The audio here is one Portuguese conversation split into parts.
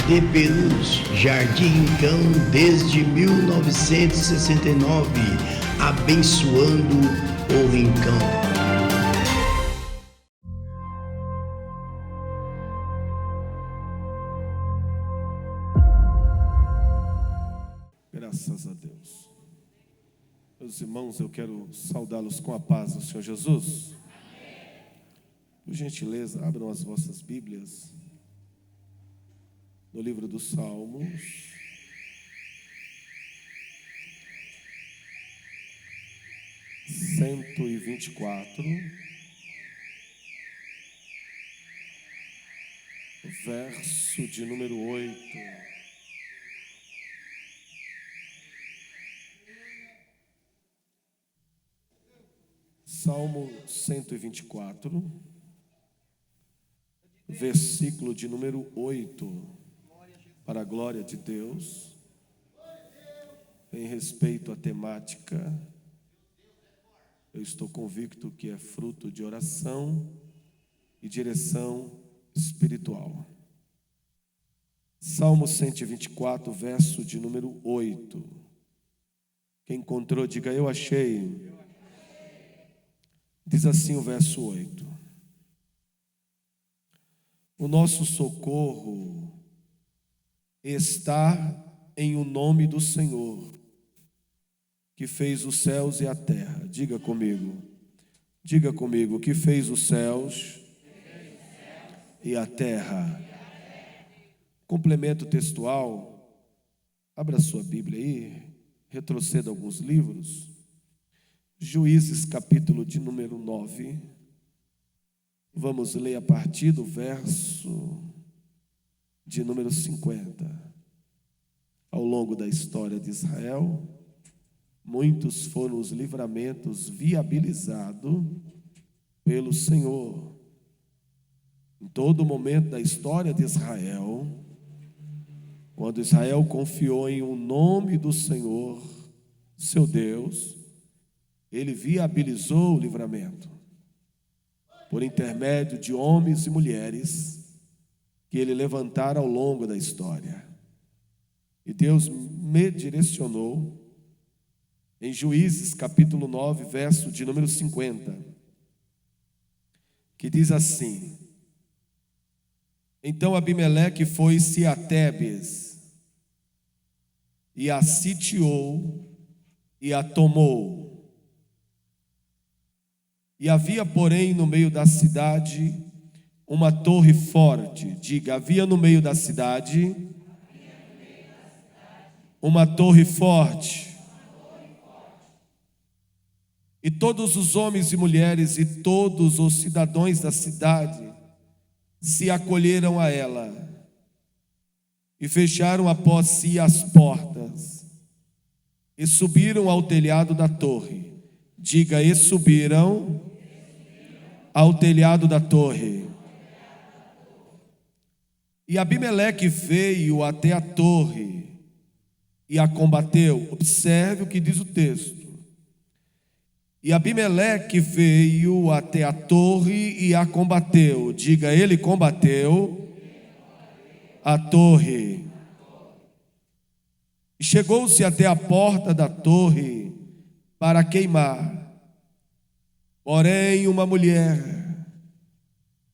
de Perus, Jardim Rincão, desde 1969, abençoando o Rincão. Graças a Deus. Meus irmãos, eu quero saudá-los com a paz do Senhor Jesus. Por gentileza, abram as vossas Bíblias no livro dos Salmos. Cento e 24, verso de número 8. Salmo 124, versículo de número 8, para a glória de Deus, em respeito à temática, eu estou convicto que é fruto de oração e direção espiritual. Salmo 124, verso de número 8. Quem encontrou, diga: eu achei. Diz assim o verso 8: o nosso socorro está em o nome do Senhor, que fez os céus e a terra. Diga comigo, que fez os céus e a terra. Complemento textual, abra sua Bíblia aí, retroceda alguns livros. Juízes, capítulo de número 9. Vamos ler a partir do verso de número 50. Ao longo da história de Israel, muitos foram os livramentos viabilizados pelo Senhor. Em todo momento da história de Israel, quando Israel confiou em o nome do Senhor, seu Deus, Ele viabilizou o livramento por intermédio de homens e mulheres que Ele levantara ao longo da história. E Deus me direcionou em Juízes capítulo 9, verso de número 50, que diz assim: então Abimeleque foi-se a Tebes e a sitiou e a tomou. E havia, porém, no meio da cidade uma torre forte. Diga: havia no meio da cidade uma torre forte. E todos os homens e mulheres e todos os cidadãos da cidade se acolheram a ela e fecharam após si as portas e subiram ao telhado da torre. Diga: e subiram ao telhado da torre. E Abimeleque veio até a torre e a combateu. Observe o que diz o texto. E Abimeleque veio até a torre e a combateu. Diga: ele combateu a torre. E chegou-se até a porta da torre para queimar. Porém uma mulher,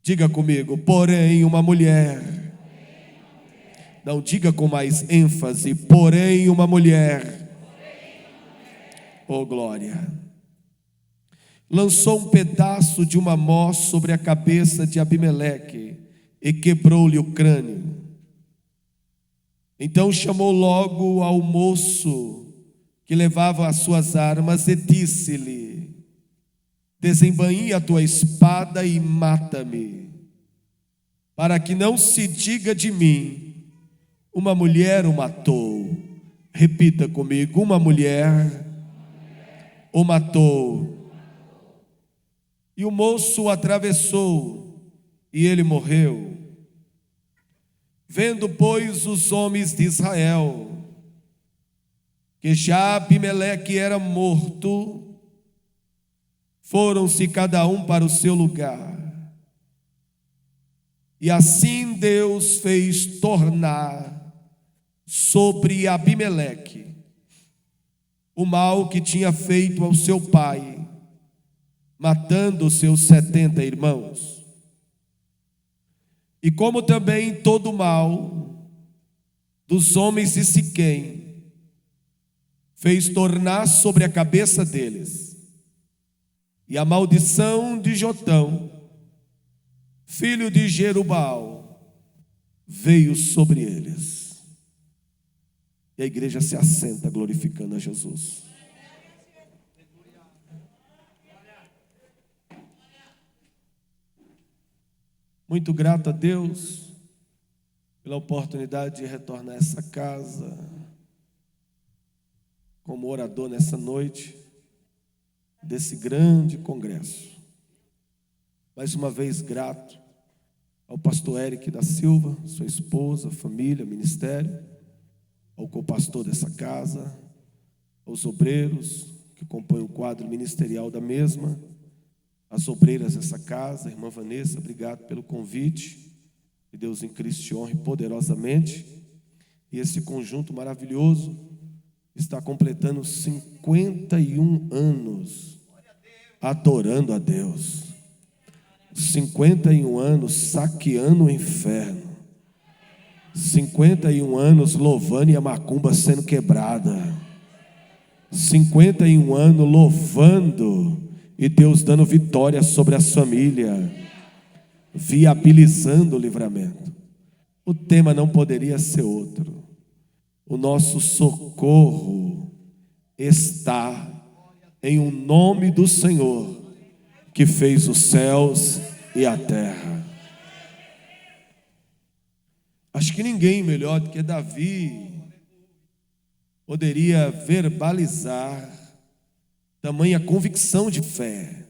diga comigo, porém uma mulher, não, diga com mais ênfase, porém uma mulher, oh glória, lançou um pedaço de uma mó sobre a cabeça de Abimeleque e quebrou-lhe o crânio. Então chamou logo ao moço que levava as suas armas e disse-lhe: desembainha a tua espada e mata-me, para que não se diga de mim, uma mulher o matou. Repita comigo: uma mulher o matou. E o moço o atravessou e ele morreu. Vendo, pois, os homens de Israel que já Abimeleque era morto, foram-se cada um para o seu lugar. E assim Assim Deus fez tornar sobre Abimeleque o mal que tinha feito ao seu pai, matando os seus 70 irmãos. E como também todo o mal dos homens de Siquém fez tornar sobre a cabeça deles, e a maldição de Jotão, filho de Jerubbaal, veio sobre eles. E a igreja se assenta glorificando a Jesus. Muito grato a Deus pela oportunidade de retornar a essa casa como orador nessa noite desse grande congresso. Mais uma vez grato ao pastor Eric da Silva, sua esposa, família, ministério, ao co-pastor dessa casa, aos obreiros que compõem o quadro ministerial da mesma, as obreiras dessa casa, irmã Vanessa, obrigado pelo convite, que Deus em Cristo te honre poderosamente. E esse conjunto maravilhoso está completando 51 anos adorando a Deus, 51 anos saqueando o inferno, 51 anos louvando e a macumba sendo quebrada, 51 anos louvando e Deus dando vitória sobre a família, viabilizando o livramento. O tema não poderia ser outro. O nosso socorro está em um nome do Senhor que fez os céus e a terra. Acho que ninguém melhor do que Davi poderia verbalizar tamanha convicção de fé,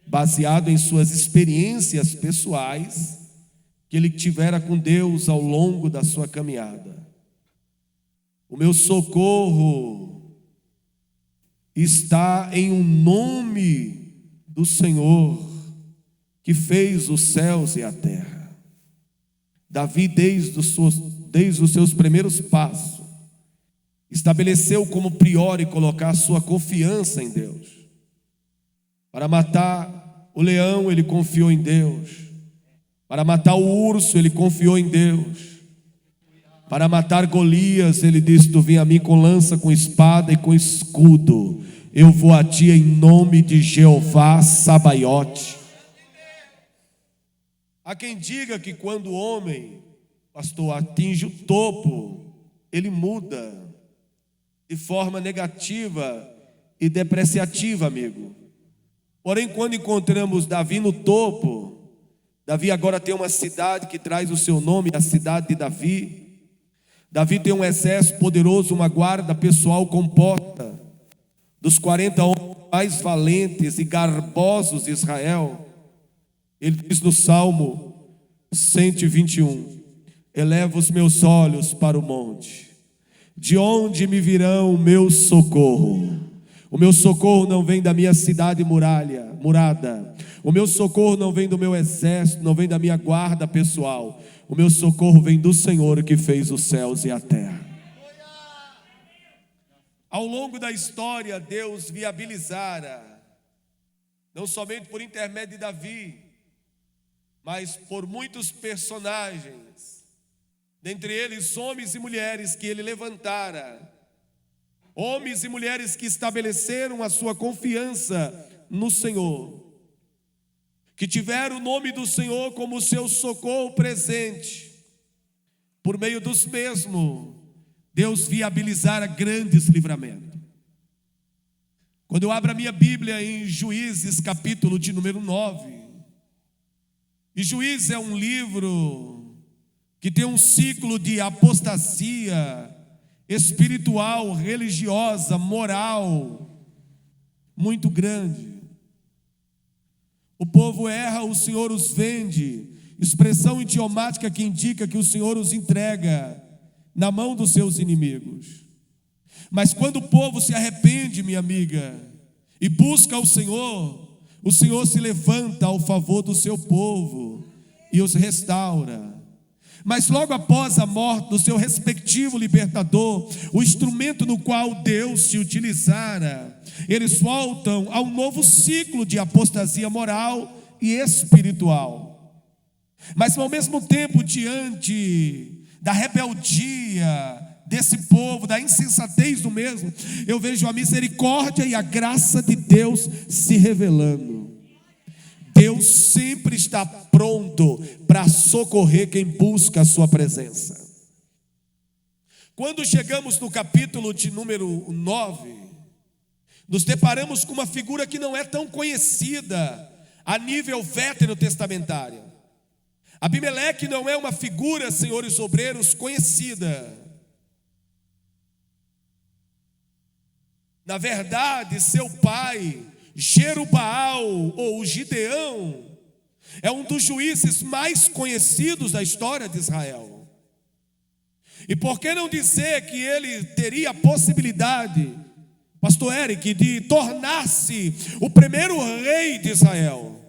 baseado em suas experiências pessoais que ele tivera com Deus ao longo da sua caminhada. O meu socorro está em um nome do Senhor que fez os céus e a terra. Davi, desde os seus primeiros passos, estabeleceu como priori colocar a sua confiança em Deus. Para matar o leão, ele confiou em Deus. Para matar o urso, ele confiou em Deus. Para matar Golias, ele disse: tu vem a mim com lança, com espada e com escudo. Eu vou a ti em nome de Jeová Sabaote. Há quem diga que quando o homem, pastor, atinge o topo, ele muda de forma negativa e depreciativa, amigo. Porém, quando encontramos Davi no topo, Davi agora tem uma cidade que traz o seu nome, a cidade de Davi. Davi tem um exército poderoso, uma guarda pessoal composta dos 40 homens mais valentes e garbosos de Israel. Ele diz no Salmo 121, eleva os meus olhos para o monte, de onde me virão o meu socorro? O meu socorro não vem da minha cidade murada, o meu socorro não vem do meu exército, não vem da minha guarda pessoal, o meu socorro vem do Senhor que fez os céus e a terra. Ao longo da história, Deus viabilizara, não somente por intermédio de Davi, mas por muitos personagens, dentre eles homens e mulheres que ele levantara, homens e mulheres que estabeleceram a sua confiança no Senhor, que tiveram o nome do Senhor como seu socorro presente. Por meio dos mesmos, Deus viabilizara grandes livramentos. Quando eu abro a minha Bíblia em Juízes, capítulo de número 9, e Juízes é um livro que tem um ciclo de apostasia espiritual, religiosa, moral, muito grande. O povo erra, o Senhor os vende, expressão idiomática que indica que o Senhor os entrega na mão dos seus inimigos. Mas quando o povo se arrepende, minha amiga, e busca o Senhor se levanta ao favor do seu povo e os restaura. Mas logo após a morte do seu respectivo libertador, o instrumento no qual Deus se utilizara, eles voltam a um novo ciclo de apostasia moral e espiritual. Mas ao mesmo tempo, diante da rebeldia desse povo, da insensatez do mesmo, eu vejo a misericórdia e a graça de Deus se revelando. Deus sempre está pronto para socorrer quem busca a sua presença. Quando chegamos no capítulo de número 9, nos deparamos com uma figura que não é tão conhecida a nível veterotestamentário. Abimeleque não é uma figura, senhores obreiros, conhecida. Na verdade, seu pai, Jerubaal ou Gideão, é um dos juízes mais conhecidos da história de Israel. E por que não dizer que ele teria a possibilidade, pastor Eric, de tornar-se o primeiro rei de Israel?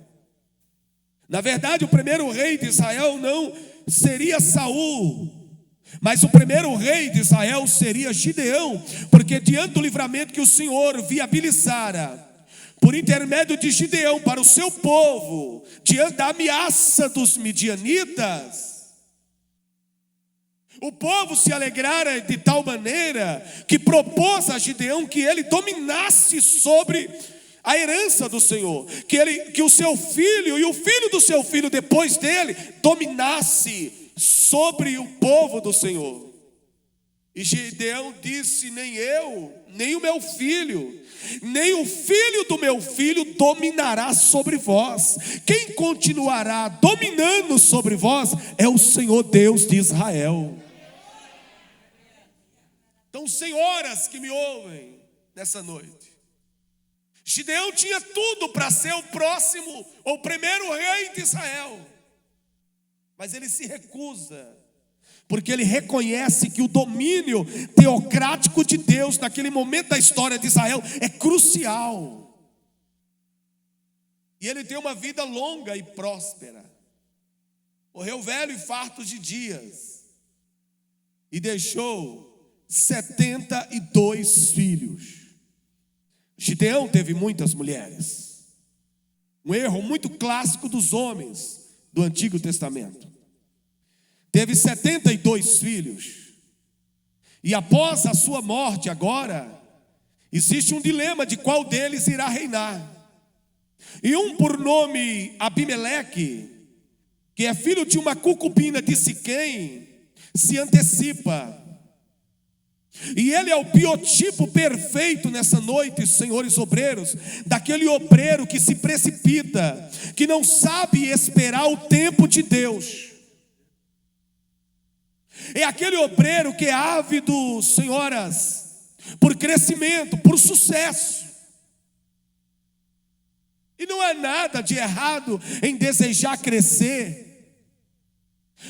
Na verdade, o primeiro rei de Israel não seria Saul, mas o primeiro rei de Israel seria Gideão, porque diante do livramento que o Senhor viabilizara por intermédio de Gideão para o seu povo, diante da ameaça dos midianitas, o povo se alegrara de tal maneira que propôs a Gideão que ele dominasse sobre a herança do Senhor, que o seu filho e o filho do seu filho depois dele dominasse sobre o povo do Senhor. E Gideão disse: nem eu, nem o meu filho, nem o filho do meu filho dominará sobre vós. Quem continuará dominando sobre vós é o Senhor Deus de Israel. Então, senhoras que me ouvem nessa noite, Gideão tinha tudo para ser o próximo ou primeiro rei de Israel, mas ele se recusa, porque ele reconhece que o domínio teocrático de Deus naquele momento da história de Israel é crucial. E ele tem uma vida longa e próspera. Morreu velho e farto de dias, e deixou 72 filhos. Gideão teve muitas mulheres, um erro muito clássico dos homens do Antigo Testamento. Teve 72 filhos, e após a sua morte agora, existe um dilema de qual deles irá reinar. E um por nome Abimeleque, que é filho de uma concubina de Siquém, se antecipa. E ele é o biotipo perfeito nessa noite, senhores obreiros, daquele obreiro que se precipita, que não sabe esperar o tempo de Deus. É aquele obreiro que é ávido, senhoras, por crescimento, por sucesso. E não há nada de errado em desejar crescer.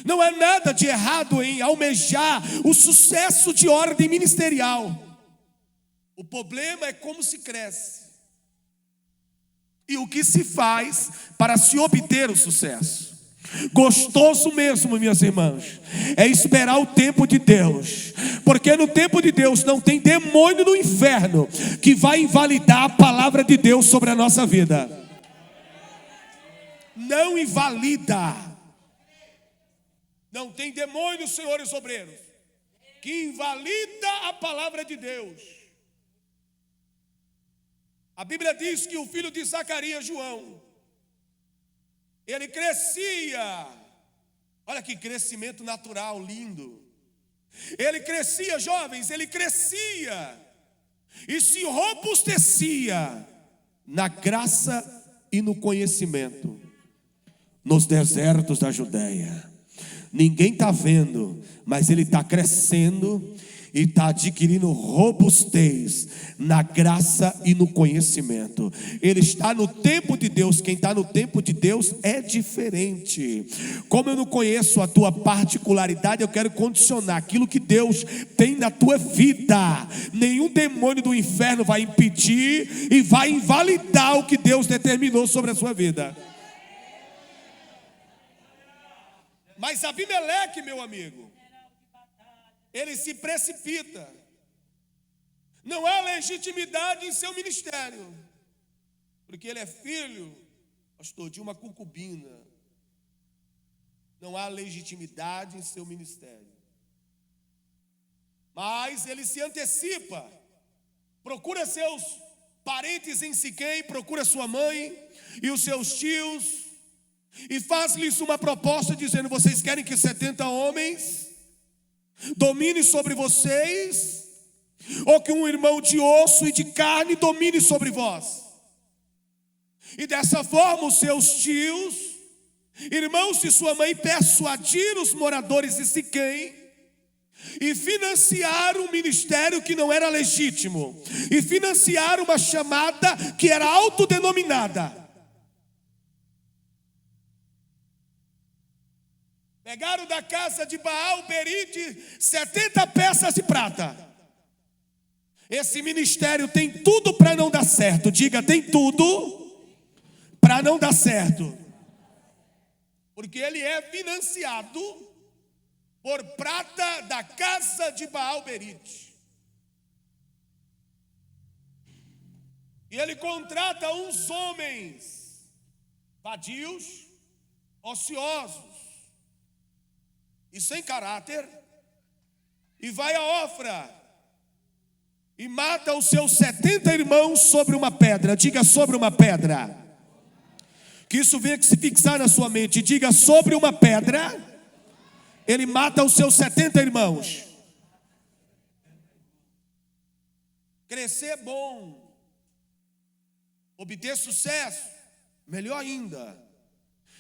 Não há nada de errado em almejar o sucesso de ordem ministerial. O problema é como se cresce e o que se faz para se obter o sucesso. Gostoso mesmo, minhas irmãs, é esperar o tempo de Deus, porque no tempo de Deus não tem demônio no inferno que vai invalidar a palavra de Deus sobre a nossa vida. Não invalida. Não tem demônio, senhores obreiros, que invalida a palavra de Deus. A Bíblia diz que o filho de Zacarias, João, ele crescia. Olha que crescimento natural lindo. Ele crescia, jovens, ele crescia e se robustecia na graça e no conhecimento nos desertos da Judéia. Ninguém está vendo, mas ele está crescendo e está adquirindo robustez na graça e no conhecimento. Ele está no tempo de Deus. Quem está no tempo de Deus é diferente. Como eu não conheço a tua particularidade, eu quero condicionar aquilo que Deus tem na tua vida. Nenhum demônio do inferno vai impedir e vai invalidar o que Deus determinou sobre a sua vida. Mas Abimeleque, meu amigo, ele se precipita. Não há legitimidade em seu ministério, porque ele é filho, pastor, de uma concubina. Não há legitimidade em seu ministério. Mas ele se antecipa, procura seus parentes em Siquém, procura sua mãe e os seus tios, e faz-lhes uma proposta dizendo: vocês querem que 70 homens domine sobre vocês, ou que um irmão de osso e de carne domine sobre vós? E dessa forma os seus tios, irmãos de sua mãe, persuadiram os moradores de Siquém e financiaram um ministério que não era legítimo, e financiaram uma chamada que era autodenominada. Pegaram da casa de Baal-Berite 70 peças de prata. Esse ministério tem tudo para não dar certo. Diga, tem tudo para não dar certo. Porque ele é financiado por prata da casa de Baal-Berite. E ele contrata uns homens vadios, ociosos e sem caráter, e vai a Ofra e mata os seus 70 irmãos sobre uma pedra. Diga, sobre uma pedra. Que isso venha que se fixar na sua mente. Diga, sobre uma pedra ele mata os seus 70 irmãos. Crescer é bom, obter sucesso, melhor ainda.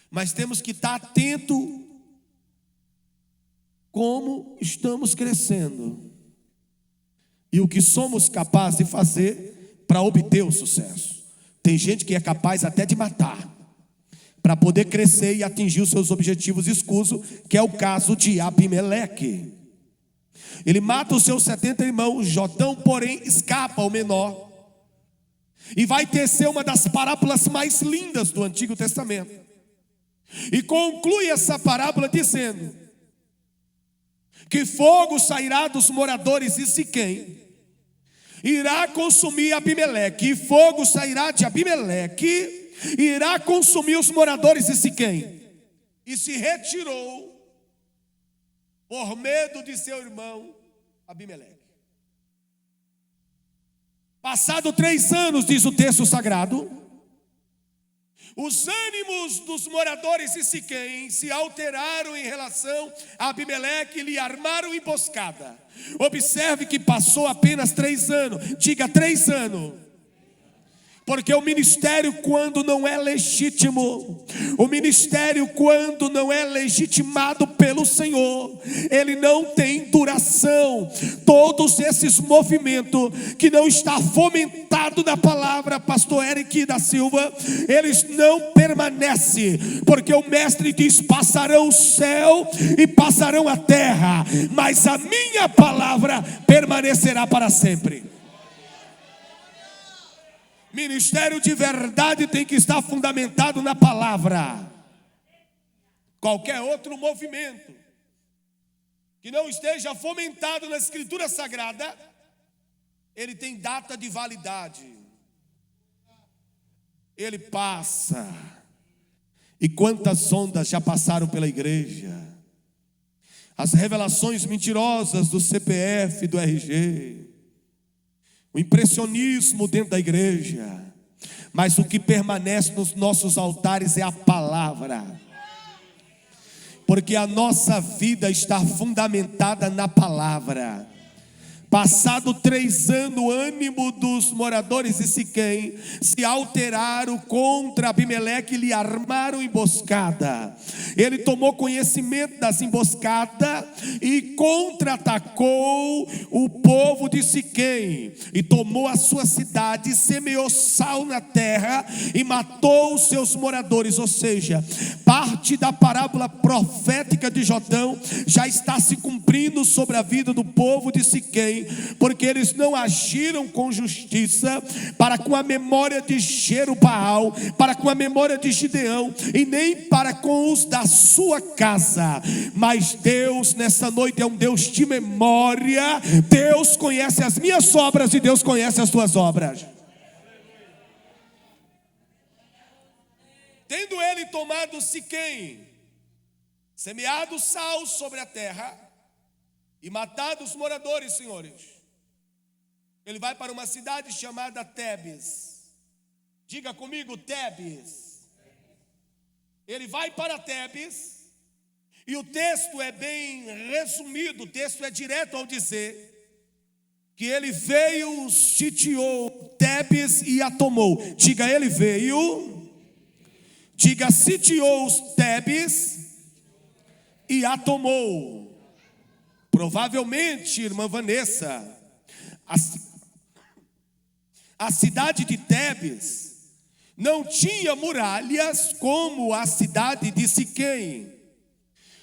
Mas temos que estar atento como estamos crescendo e o que somos capazes de fazer para obter o sucesso. Tem gente que é capaz até de matar para poder crescer e atingir os seus objetivos escusos, que é o caso de Abimeleque. Ele mata os seus 70 irmãos. Jotão, porém, escapa ao menor e vai tecer uma das parábolas mais lindas do Antigo Testamento, e conclui essa parábola dizendo que fogo sairá dos moradores de Siquém, irá consumir Abimeleque, e fogo sairá de Abimeleque, irá consumir os moradores de Siquém. E se retirou por medo de seu irmão Abimeleque. Passado 3 anos, diz o texto sagrado, os ânimos dos moradores de Siquém se alteraram em relação a Abimeleque e lhe armaram emboscada. Observe que passou apenas 3 anos. Diga, 3 anos. Porque o ministério, quando não é legítimo, o ministério, quando não é legitimado pelo Senhor, ele não tem duração. Todos esses movimentos que não está fomentado na palavra, pastor Eric da Silva, eles não permanecem, porque o mestre diz: passarão o céu e passarão a terra, mas a minha palavra permanecerá para sempre. Ministério de verdade tem que estar fundamentado na palavra. Qualquer outro movimento que não esteja fomentado na Escritura Sagrada, ele tem data de validade. Ele passa. E quantas ondas já passaram pela igreja? As revelações mentirosas do CPF, do RG, o impressionismo dentro da igreja. Mas o que permanece nos nossos altares é a palavra, porque a nossa vida está fundamentada na palavra. Passado 3 anos, o ânimo dos moradores de Siquém se alteraram contra Abimeleque e lhe armaram emboscada. Ele tomou conhecimento das emboscadas e contra-atacou o povo de Siquém, e tomou a sua cidade, semeou sal na terra e matou os seus moradores. Ou seja, parte da parábola profética de Jotão já está se cumprindo sobre a vida do povo de Siquém, bem, porque eles não agiram com justiça para com a memória de Jerubaal, para com a memória de Gideão, e nem para com os da sua casa. Mas Deus nessa noite é um Deus de memória. Deus conhece as minhas obras e Deus conhece as tuas obras. Tendo ele tomado Siquém, semeado sal sobre a terra e matado os moradores, senhores, ele vai para uma cidade chamada Tebes. Diga comigo, Tebes. Ele vai para Tebes, e o texto é bem resumido, o texto é direto ao dizer que ele veio, sitiou Tebes e a tomou. Diga, ele veio. Diga, sitiou os Tebes e a tomou. Provavelmente, irmã Vanessa, a cidade de Tebes não tinha muralhas como a cidade de Siquém,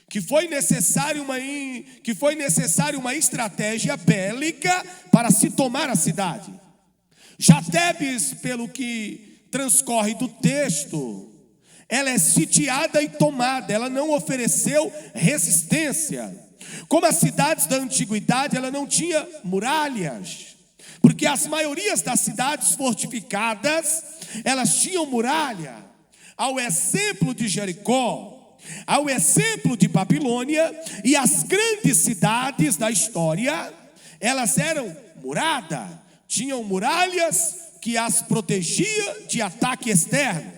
que foi necessário uma estratégia bélica para se tomar a cidade. Já Tebes, pelo que transcorre do texto, ela é sitiada e tomada, ela não ofereceu resistência. Como as cidades da antiguidade, ela não tinha muralhas, porque as maiorias das cidades fortificadas, elas tinham muralha. Ao exemplo de Jericó, ao exemplo de Babilônia, e as grandes cidades da história, elas eram muradas, tinham muralhas que as protegia de ataque externo.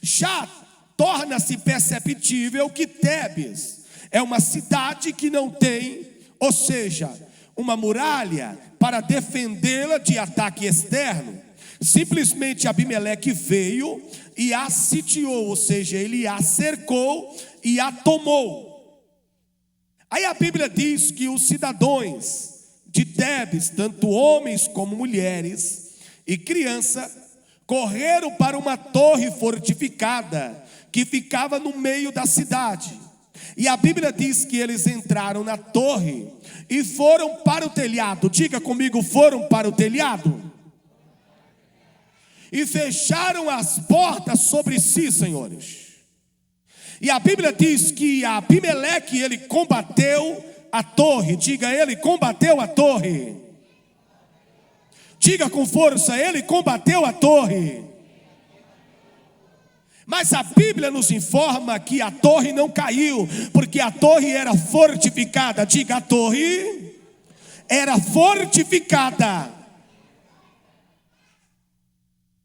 Já torna-se perceptível que Tebes é uma cidade que não tem, ou seja, uma muralha para defendê-la de ataque externo. Simplesmente Abimeleque veio e a sitiou, ou seja, ele a cercou e a tomou. Aí a Bíblia diz que os cidadãos de Tebes, tanto homens como mulheres e crianças, correram para uma torre fortificada que ficava no meio da cidade. E a Bíblia diz que eles entraram na torre e foram para o telhado. Diga comigo, foram para o telhado. E fecharam as portas sobre si, senhores. E a Bíblia diz que Abimeleque, ele combateu a torre. Diga, ele combateu a torre. Diga com força, ele combateu a torre. Mas a Bíblia nos informa que a torre não caiu, porque a torre era fortificada. Diga, a torre era fortificada.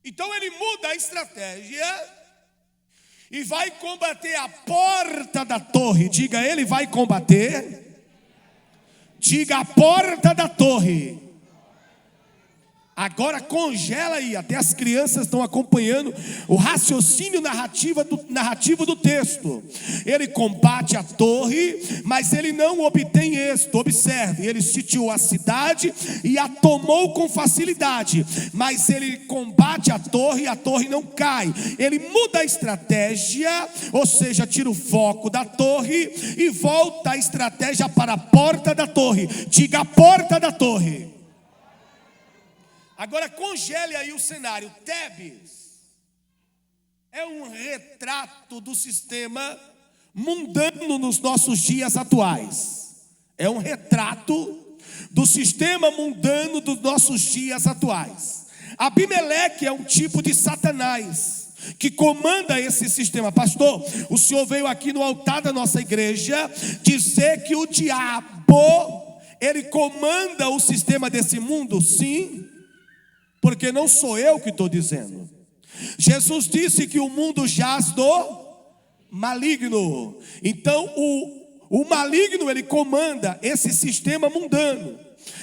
Então ele muda a estratégia e vai combater a porta da torre. Diga, ele vai combater. Diga, a porta da torre. Agora congela aí, até as crianças estão acompanhando o raciocínio narrativo do texto. Ele combate a torre, mas ele não obtém êxito. Observe, ele sitiou a cidade e a tomou com facilidade. Mas ele combate a torre não cai. Ele muda a estratégia, ou seja, tira o foco da torre e volta a estratégia para a porta da torre. Diga, a porta da torre. Agora congele aí o cenário. Tebes é um retrato do sistema mundano nos nossos dias atuais. É um retrato do sistema mundano dos nossos dias atuais. Abimeleque é um tipo de Satanás que comanda esse sistema. Pastor, o senhor veio aqui no altar da nossa igreja dizer que o diabo, ele comanda o sistema desse mundo? Sim, porque não sou eu que estou dizendo. Jesus disse que o mundo jaz do maligno. Então o maligno, ele comanda esse sistema mundano.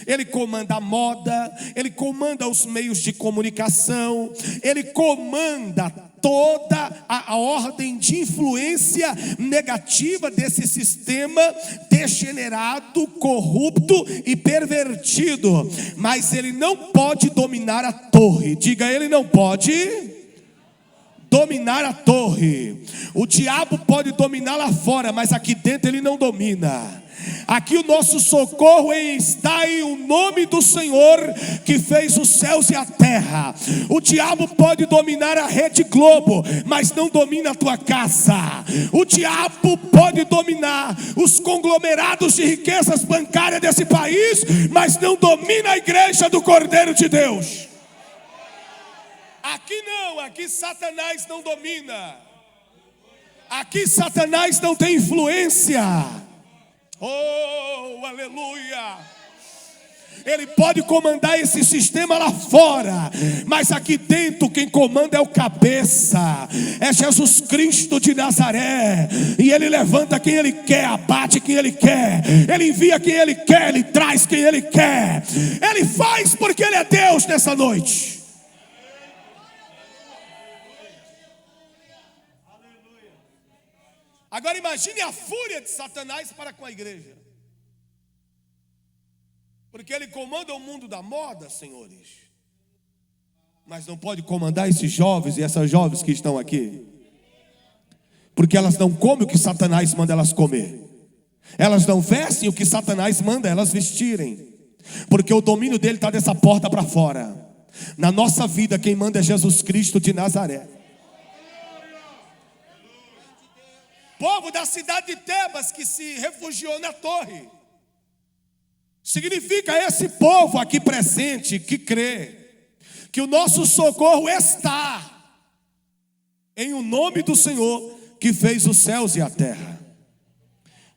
Ele comanda a moda, ele comanda os meios de comunicação, ele comanda toda a ordem de influência negativa desse sistema degenerado, corrupto e pervertido. Mas ele não pode dominar a torre. Diga, ele não pode dominar a torre. O diabo pode dominar lá fora, mas aqui dentro ele não domina. Aqui o nosso socorro está em o nome do Senhor que fez os céus e a terra. O diabo pode dominar a Rede Globo, mas não domina a tua casa. O diabo pode dominar os conglomerados de riquezas bancárias desse país, mas não domina a igreja do Cordeiro de Deus. Aqui não, aqui Satanás não domina. Aqui Satanás não tem influência. Oh, aleluia! Ele pode comandar esse sistema lá fora, mas aqui dentro quem comanda é o cabeça, é Jesus Cristo de Nazaré. E ele levanta quem ele quer, abate quem ele quer, ele envia quem ele quer, ele traz quem ele quer. Ele faz porque ele é Deus nessa noite. Agora imagine a fúria de Satanás para com a igreja. Porque ele comanda o mundo da moda, senhores. Mas não pode comandar esses jovens e essas jovens que estão aqui. Porque elas não comem o que Satanás manda elas comer. Elas não vestem o que Satanás manda elas vestirem. Porque o domínio dele está dessa porta para fora. Na nossa vida quem manda é Jesus Cristo de Nazaré. Povo da cidade de Tebas que se refugiou na torre. Significa esse povo aqui presente que crê que o nosso socorro está em o nome do Senhor que fez os céus e a terra.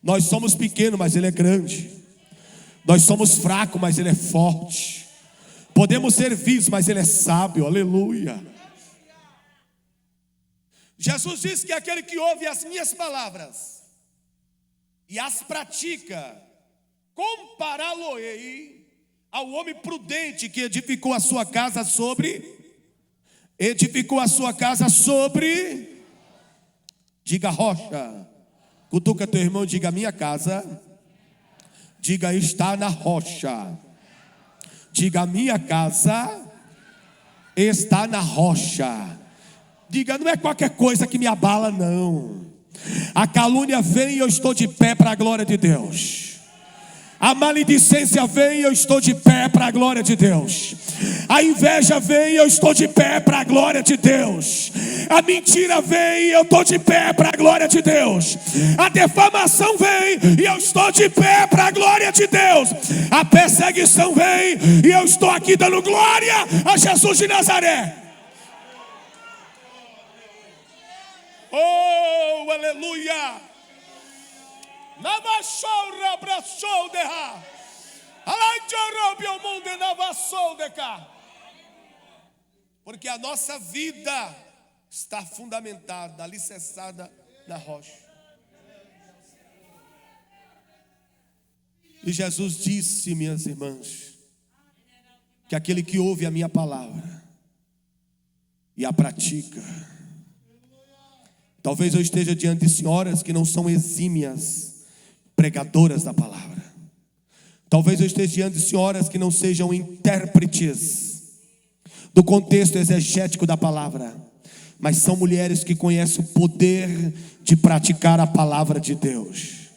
Nós somos pequenos, mas Ele é grande. Nós somos fracos, mas Ele é forte. Podemos ser vis, mas Ele é sábio. Aleluia. Jesus disse que aquele que ouve as minhas palavras e as pratica, compará-lo-ei ao homem prudente que edificou a sua casa sobre, diga rocha. Cutuca teu irmão, diga minha casa, diga está na rocha. Diga minha casa está na rocha. Diga, não é qualquer coisa que me abala, não. A calúnia vem e eu estou de pé para a glória de Deus. A maledicência vem e eu estou de pé para a glória de Deus. A inveja vem e eu estou de pé para a glória de Deus. A mentira vem e eu estou de pé para a glória de Deus. A defamação vem e eu estou de pé para a glória de Deus. A perseguição vem e eu estou aqui dando glória a Jesus de Nazaré. Oh, aleluia! Navachou abraçou de ha. Alajorobio mundo navassou de cá. Porque a nossa vida está fundamentada, alicerçada na rocha. E Jesus disse, minhas irmãs, que aquele que ouve a minha palavra e a pratica. Talvez eu esteja diante de senhoras que não são exímias pregadoras da palavra. Talvez eu esteja diante de senhoras que não sejam intérpretes do contexto exegético da palavra, mas são mulheres que conhecem o poder de praticar a palavra de Deus.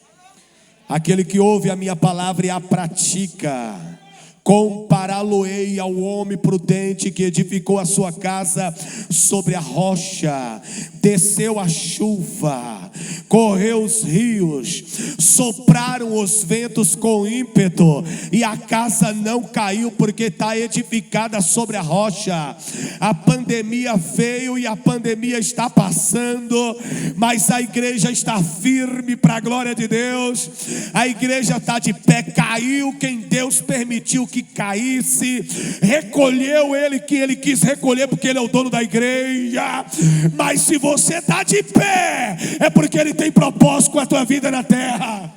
Aquele que ouve a minha palavra e a pratica, compará-lo-ei ao homem prudente que edificou a sua casa sobre a rocha. Desceu a chuva, correu os rios, sopraram os ventos com ímpeto, e a casa não caiu, porque está edificada sobre a rocha. A pandemia veio e a pandemia está passando, mas a igreja está firme para a glória de Deus. A igreja está de pé. Caiu quem Deus permitiu que caísse, recolheu ele que ele quis recolher, porque ele é o dono da igreja. Mas se você está de pé, é porque ele tem propósito com a tua vida na terra.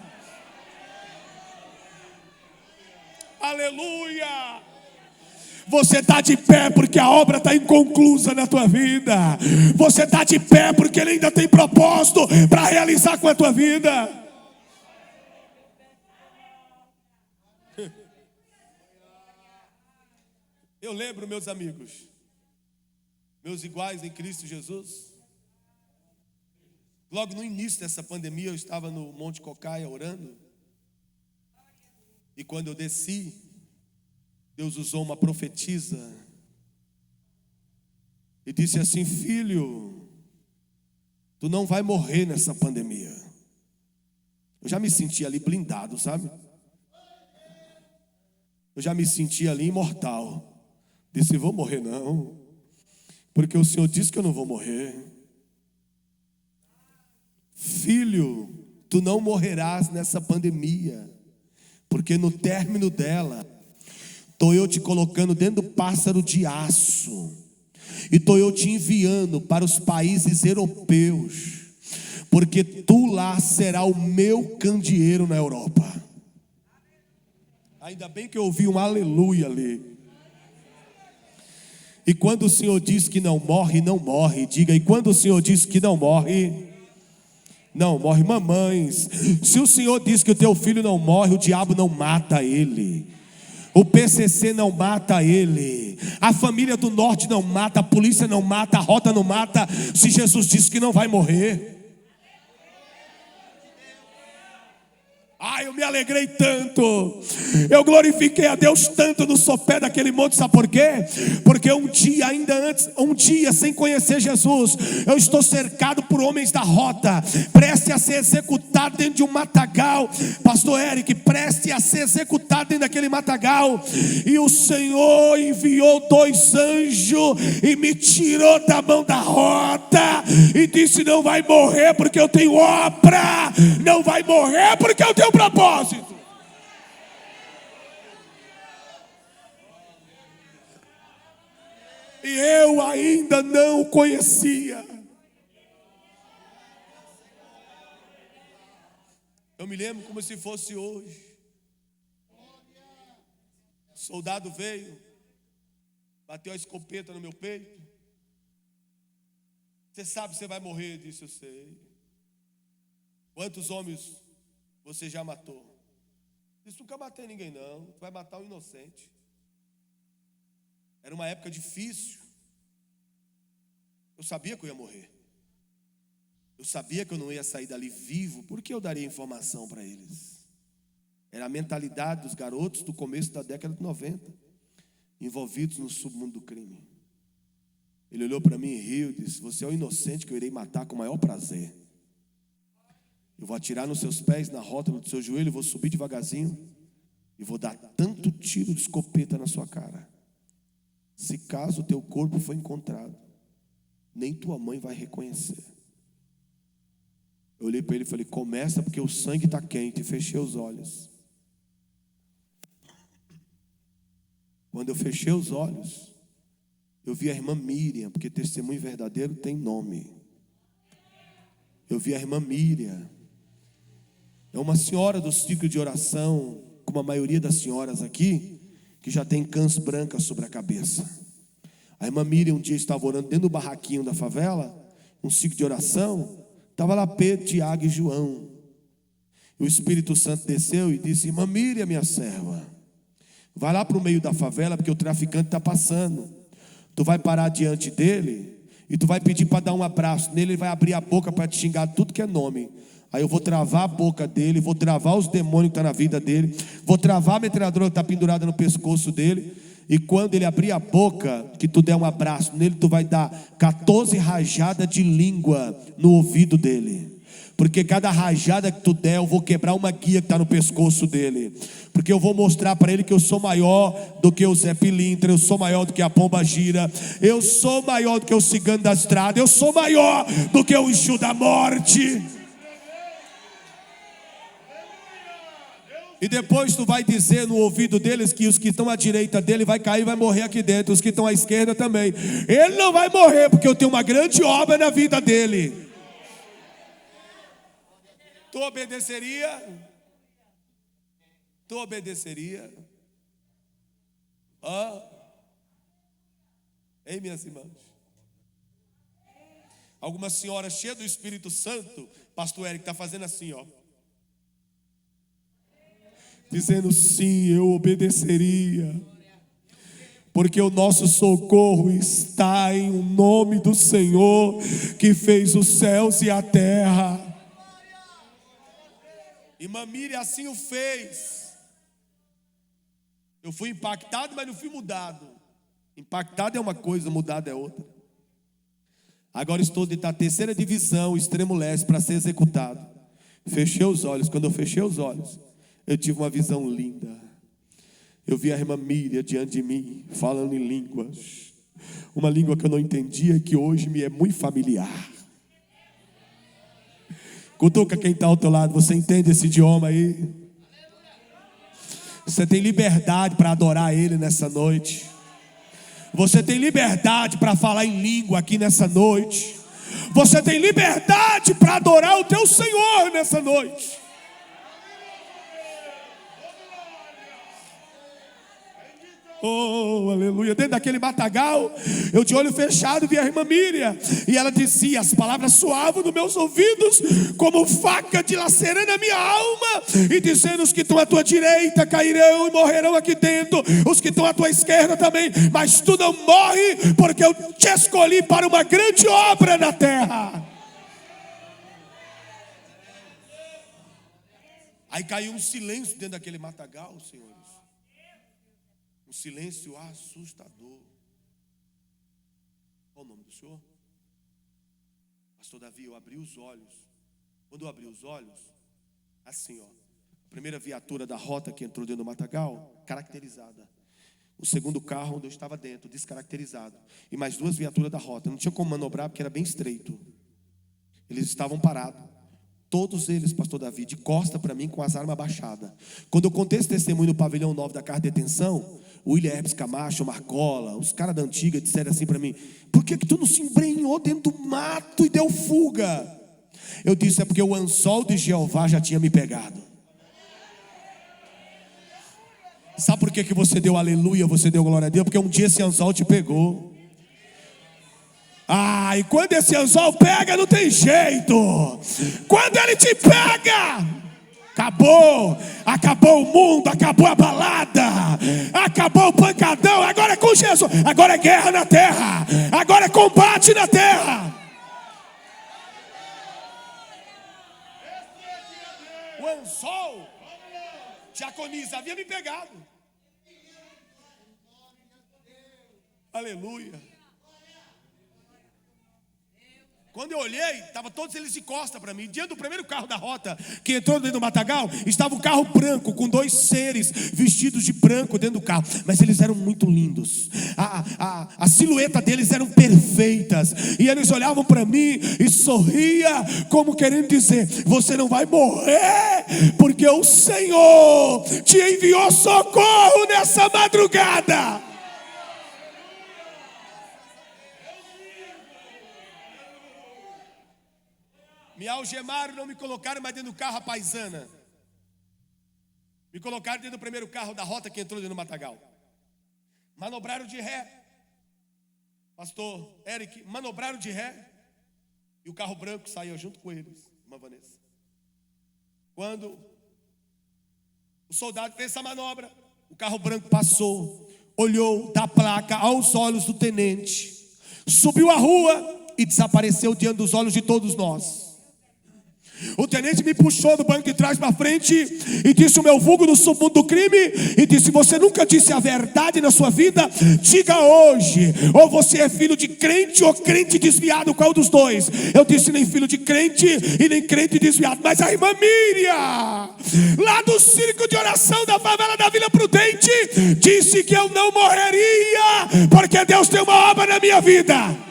Aleluia. Você está de pé porque a obra está inconclusa na tua vida. Você está de pé porque ele ainda tem propósito para realizar com a tua vida. Eu lembro, meus amigos, meus iguais em Cristo Jesus, Logo no início dessa pandemia, eu estava no Monte Cocaia orando. E quando eu desci, Deus usou uma profetisa e disse assim: filho, tu não vai morrer nessa pandemia. Eu já me senti ali blindado, sabe? Eu já me senti ali imortal. Disse: vou morrer não, porque o Senhor disse que eu não vou morrer. Filho, tu não morrerás nessa pandemia, porque no término dela, estou eu te colocando dentro do pássaro de aço, e estou eu te enviando para os países europeus, porque tu lá será o meu candeeiro na Europa. Ainda bem que eu ouvi um aleluia ali. E quando o Senhor diz que não morre, não morre. Diga: e quando o Senhor diz que não morre, não morre. Mamães, se o Senhor diz que o teu filho não morre, o diabo não mata ele, o PCC não mata ele, a família do norte não mata, a polícia não mata, a rota não mata. Se Jesus disse que não vai morrer. Eu me alegrei tanto, eu glorifiquei a Deus tanto no sopé daquele monte. Sabe por quê? Porque um dia sem conhecer Jesus, eu estou cercado por homens da rota, preste a ser executado dentro de um matagal. Pastor Eric, preste a ser executado dentro daquele matagal. E o Senhor enviou 2 anjos e me tirou da mão da rota e disse: não vai morrer porque eu tenho obra, não vai morrer porque eu tenho propósito. E eu ainda não o conhecia. Eu me lembro como se fosse hoje. O soldado veio, bateu a escopeta no meu peito. Você sabe que você vai morrer? Eu disse: eu sei. Quantos homens você já matou? Disse: nunca matei ninguém não. Tu vai matar um inocente. Era uma época difícil. Eu sabia que eu ia morrer. Eu sabia que eu não ia sair dali vivo. Por que eu daria informação para eles? Era a mentalidade dos garotos do começo da década de 90, envolvidos no submundo do crime. Ele olhou para mim e riu e disse: você é o inocente que eu irei matar com o maior prazer. Eu vou atirar nos seus pés, na rótula do seu joelho, vou subir devagarzinho e vou dar tanto tiro de escopeta na sua cara. Se caso o teu corpo for encontrado, nem tua mãe vai reconhecer. Eu olhei para ele e falei: começa, porque o sangue está quente. E fechei os olhos. Quando eu fechei os olhos, eu vi a irmã Miriam, porque testemunho verdadeiro tem nome. Eu vi a irmã Miriam. É uma senhora do ciclo de oração, como a maioria das senhoras aqui, que já tem cãs brancas sobre a cabeça. A irmã Miriam um dia estava orando dentro do barraquinho da favela, um ciclo de oração. Estava lá Pedro, Tiago e João. E o Espírito Santo desceu e disse: irmã Miriam, minha serva, vai lá para o meio da favela, porque o traficante está passando. Tu vai parar diante dele e tu vai pedir para dar um abraço nele. Ele vai abrir a boca para te xingar tudo que é nome. Aí eu vou travar a boca dele, vou travar os demônios que estão na vida dele, vou travar a metralhadora que está pendurada no pescoço dele. E quando ele abrir a boca, que tu der um abraço nele, tu vai dar 14 rajadas de língua no ouvido dele. Porque cada rajada que tu der, eu vou quebrar uma guia que está no pescoço dele. Porque eu vou mostrar para ele que eu sou maior do que o Zé Pilintra, eu sou maior do que a Pomba Gira, eu sou maior do que o Cigano da Estrada, eu sou maior do que o Exu da Morte. E depois tu vai dizer no ouvido deles que os que estão à direita dele vai cair e vai morrer aqui dentro, os que estão à esquerda também. Ele não vai morrer, porque eu tenho uma grande obra na vida dele. Tu obedeceria? Tu obedeceria? Ei, minhas irmãs. Algumas senhoras cheias do Espírito Santo, pastor Eric está fazendo assim, dizendo: sim, eu obedeceria. porque o nosso socorro está em o nome do Senhor, que fez os céus e a terra. Irmã Miriam assim o fez. Eu fui impactado, mas não fui mudado. Impactado é uma coisa, mudado é outra. Agora estou na terceira divisão, extremo leste, para ser executado. Fechei os olhos. Quando eu fechei os olhos, eu tive uma visão linda. Eu vi a irmã Miriam diante de mim, falando em línguas. Uma língua que eu não entendia e que hoje me é muito familiar. Cutuca quem está ao teu lado, você entende esse idioma aí? Você tem liberdade para adorar Ele nessa noite. Você tem liberdade para falar em língua aqui nessa noite. Você tem liberdade para adorar o teu Senhor nessa noite. Oh, aleluia. Dentro daquele matagal, eu de olho fechado vi a irmã Miriam, e ela dizia: as palavras soavam nos meus ouvidos como faca dilacerando a minha alma, e dizendo: os que estão à tua direita cairão e morrerão aqui dentro, os que estão à tua esquerda também, mas tu não morre, porque eu te escolhi para uma grande obra na terra. Aí caiu um silêncio dentro daquele matagal, senhores. Um silêncio assustador. Qual o nome do senhor? Pastor Davi, eu abri os olhos. Quando eu abri os olhos, assim, ó, a primeira viatura da rota que entrou dentro do matagal, caracterizada. O segundo carro onde eu estava dentro, descaracterizado. E mais duas viaturas da rota. Não tinha como manobrar porque era bem estreito. Eles estavam parados. Todos eles, pastor Davi, de costa para mim, com as armas baixadas. Quando eu contei esse testemunho no pavilhão 9 da casa de detenção, o William Hermes Camacho, o Marcola, os caras da antiga disseram assim para mim: por que tu não se embrenhou dentro do mato e deu fuga? Eu disse: é porque o anzol de Jeová já tinha me pegado. Sabe por que você deu aleluia, você deu glória a Deus? Porque um dia esse anzol te pegou. Ah, e quando esse anzol pega, não tem jeito. Quando ele te pega, acabou o mundo, acabou a balada, acabou o pancadão. Agora é com Jesus, agora é guerra na terra, agora é combate na terra. O anzol, diaconisa, havia me pegado. Aleluia. Quando eu olhei, estavam todos eles de costa para mim. Diante do primeiro carro da rota que entrou dentro do matagal, estava um carro branco com dois seres vestidos de branco dentro do carro. Mas eles eram muito lindos. A silhueta deles eram perfeitas. E eles olhavam para mim e sorria, como querendo dizer: você não vai morrer, porque o Senhor te enviou socorro nessa madrugada. Me algemaram, não me colocaram mais dentro do carro a paisana. Me colocaram dentro do primeiro carro da rota que entrou dentro do matagal. Manobraram de ré. Pastor Eric, manobraram de ré. E o carro branco saiu junto com eles, irmã Vanessa. Quando o soldado fez essa manobra, o carro branco passou, olhou da placa aos olhos do tenente, subiu a rua e desapareceu diante dos olhos de todos nós. O tenente me puxou do banco de trás para frente e disse o meu vulgo no submundo do crime, e disse: você nunca disse a verdade na sua vida? Diga hoje, ou você é filho de crente ou crente desviado, qual dos dois? Eu disse: nem filho de crente e nem crente desviado. Mas a irmã Miriam, lá do círculo de oração da favela da Vila Prudente, disse que eu não morreria, porque Deus tem uma obra na minha vida.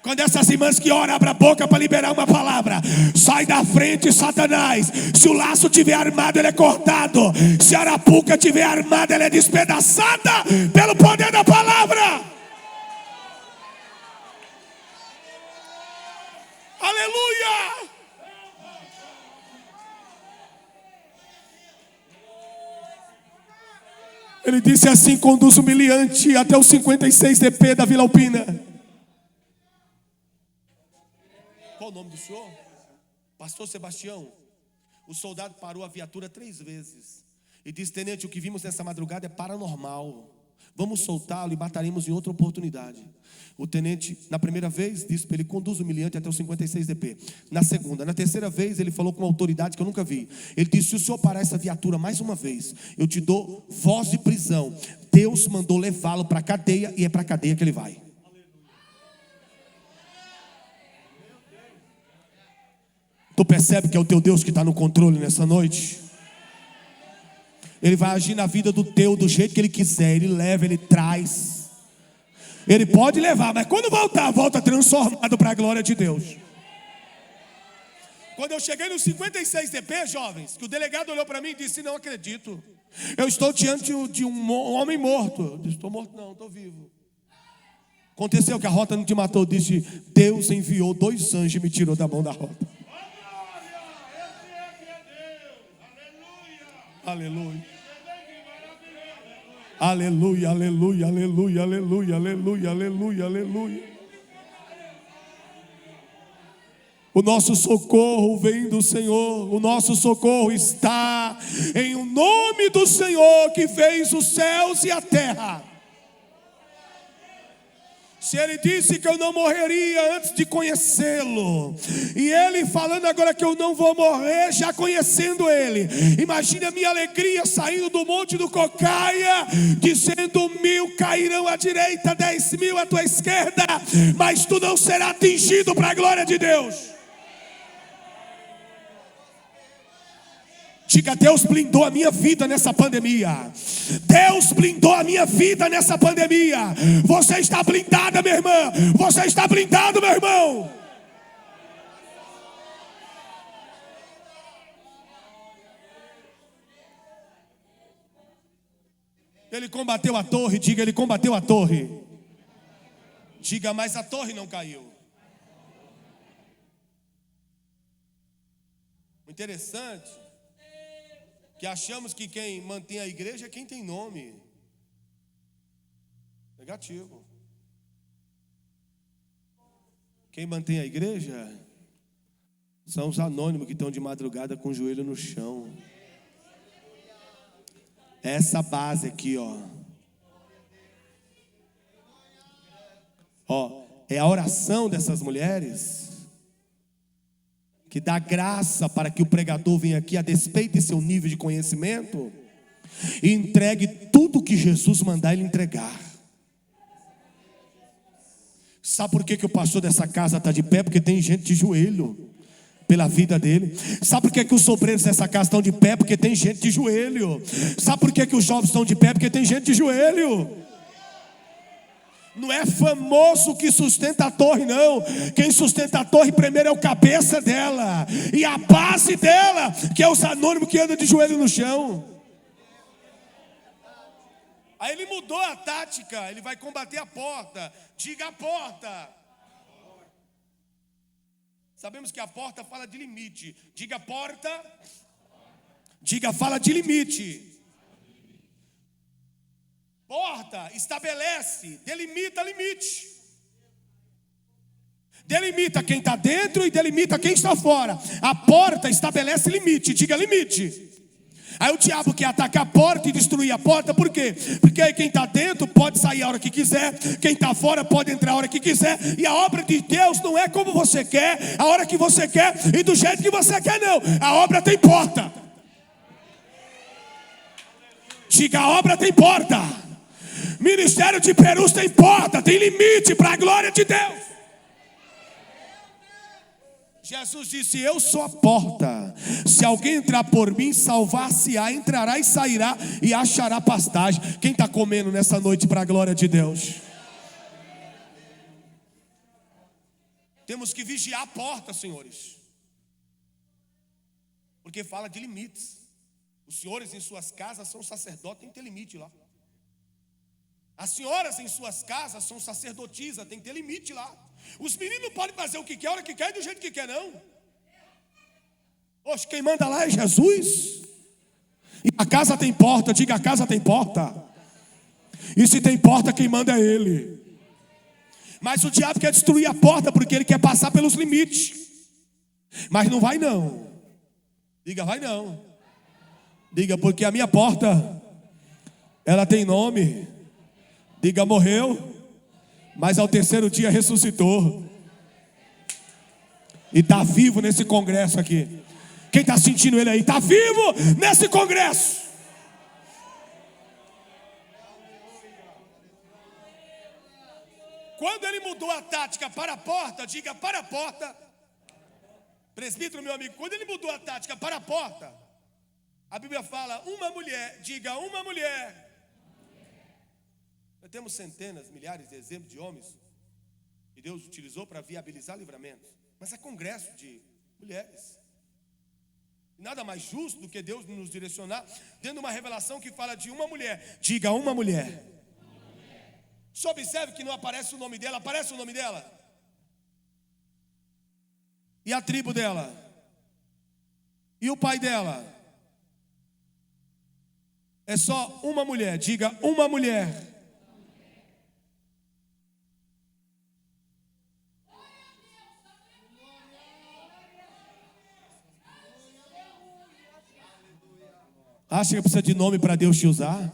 Quando essas irmãs que oram abrem a boca para liberar uma palavra, sai da frente, Satanás. Se o laço estiver armado, ele é cortado. Se a arapuca estiver armada, ela é despedaçada pelo poder da palavra. Aleluia! Ele disse assim: conduz o humilhante até o 56 DP da Vila Alpina. Qual o nome do senhor? Pastor Sebastião. O soldado parou a viatura 3 vezes. E disse: tenente, o que vimos nessa madrugada é paranormal. Vamos soltá-lo e mataremos em outra oportunidade. O tenente, na primeira vez, disse para ele: conduz o miliante até o 56 DP. Na segunda, na terceira vez, ele falou com uma autoridade que eu nunca vi. Ele disse: se o senhor parar essa viatura mais uma vez, eu te dou voz de prisão. Deus mandou levá-lo para a cadeia e é para a cadeia que ele vai. Tu percebe que é o teu Deus que está no controle nessa noite? Ele vai agir na vida do jeito que Ele quiser. Ele leva, Ele traz. Ele pode levar, mas quando voltar, volta transformado para a glória de Deus. Quando eu cheguei no 56 DP, jovens, que o delegado olhou para mim e disse: não acredito. Eu estou diante de um homem morto. Eu disse: estou morto não, estou vivo. Aconteceu que a rota não te matou. Disse: Deus enviou 2 anjos e me tirou da mão da rota. Aleluia. Aleluia, aleluia, aleluia, aleluia, aleluia, aleluia, aleluia. O nosso socorro vem do Senhor. O nosso socorro está em o nome do Senhor que fez os céus e a terra. Se Ele disse que eu não morreria antes de conhecê-lo, e Ele falando agora que eu não vou morrer já conhecendo Ele, imagine a minha alegria saindo do monte do Cocaia, dizendo: 1000 cairão à direita, 10.000 à tua esquerda, mas tu não serás atingido para a glória de Deus. Diga: Deus blindou a minha vida nessa pandemia. Deus blindou a minha vida nessa pandemia. Você está blindada, minha irmã. Você está blindado, meu irmão. Ele combateu a torre. Diga: Ele combateu a torre. Diga: mas a torre não caiu. O interessante que achamos que quem mantém a igreja é quem tem nome. Negativo. Quem mantém a igreja são os anônimos que estão de madrugada com o joelho no chão. Essa base aqui, é a oração dessas mulheres que dá graça para que o pregador venha aqui, a despeito de seu nível de conhecimento, e entregue tudo que Jesus mandar ele entregar. Sabe por que o pastor dessa casa está de pé? Porque tem gente de joelho pela vida dele. Sabe por que os obreiros dessa casa estão de pé? Porque tem gente de joelho. Sabe por que os jovens estão de pé? Porque tem gente de joelho. Não é famoso que sustenta a torre, não. Quem sustenta a torre primeiro é o cabeça dela, e a base dela, que é os anônimos que andam de joelho no chão. Aí ele mudou a tática. Ele vai combater a porta. Diga: a porta. Sabemos que a porta fala de limite. Diga: porta. Diga: fala de limite. Porta estabelece, delimita limite. Delimita quem está dentro e delimita quem está fora. A porta estabelece limite. Diga: limite. Aí o diabo quer atacar a porta e destruir a porta. Por quê? Porque aí quem está dentro pode sair a hora que quiser, quem está fora pode entrar a hora que quiser. E a obra de Deus não é como você quer, a hora que você quer e do jeito que você quer, não. A obra tem porta. Diga: a obra tem porta. Ministério de Perus tem porta, tem limite para a glória de Deus. Jesus disse: eu sou a porta. Se alguém entrar por mim, salvar-se-á, entrará e sairá e achará pastagem. Quem está comendo nessa noite para a glória de Deus? Temos que vigiar a porta, senhores, porque fala de limites. Os senhores em suas casas são sacerdotes, tem que ter limite lá. As senhoras em suas casas são sacerdotisas, tem que ter limite lá. Os meninos podem fazer o que quer, a hora que quer e do jeito que quer, não. Oxe, quem manda lá é Jesus. E a casa tem porta. Diga: a casa tem porta. E se tem porta, quem manda é Ele. Mas o diabo quer destruir a porta porque ele quer passar pelos limites. Mas não vai não. Diga: vai não. Diga, porque a minha porta, ela tem nome. Diga, morreu, mas ao terceiro dia ressuscitou. E está vivo nesse congresso aqui. Quem está sentindo ele aí? Está vivo nesse congresso. Quando ele mudou a tática para a porta, diga para a porta. Presbítero, meu amigo, quando ele mudou a tática para a porta, a Bíblia fala uma mulher, diga uma mulher. Nós temos centenas, milhares de exemplos de homens que Deus utilizou para viabilizar livramentos. Mas é congresso de mulheres. Nada mais justo do que Deus nos direcionar dando uma revelação que fala de uma mulher. Diga uma mulher. Só observe que não aparece o nome dela. Aparece o nome dela? E a tribo dela? E o pai dela? É só uma mulher. Diga uma mulher. Acha que precisa de nome para Deus te usar?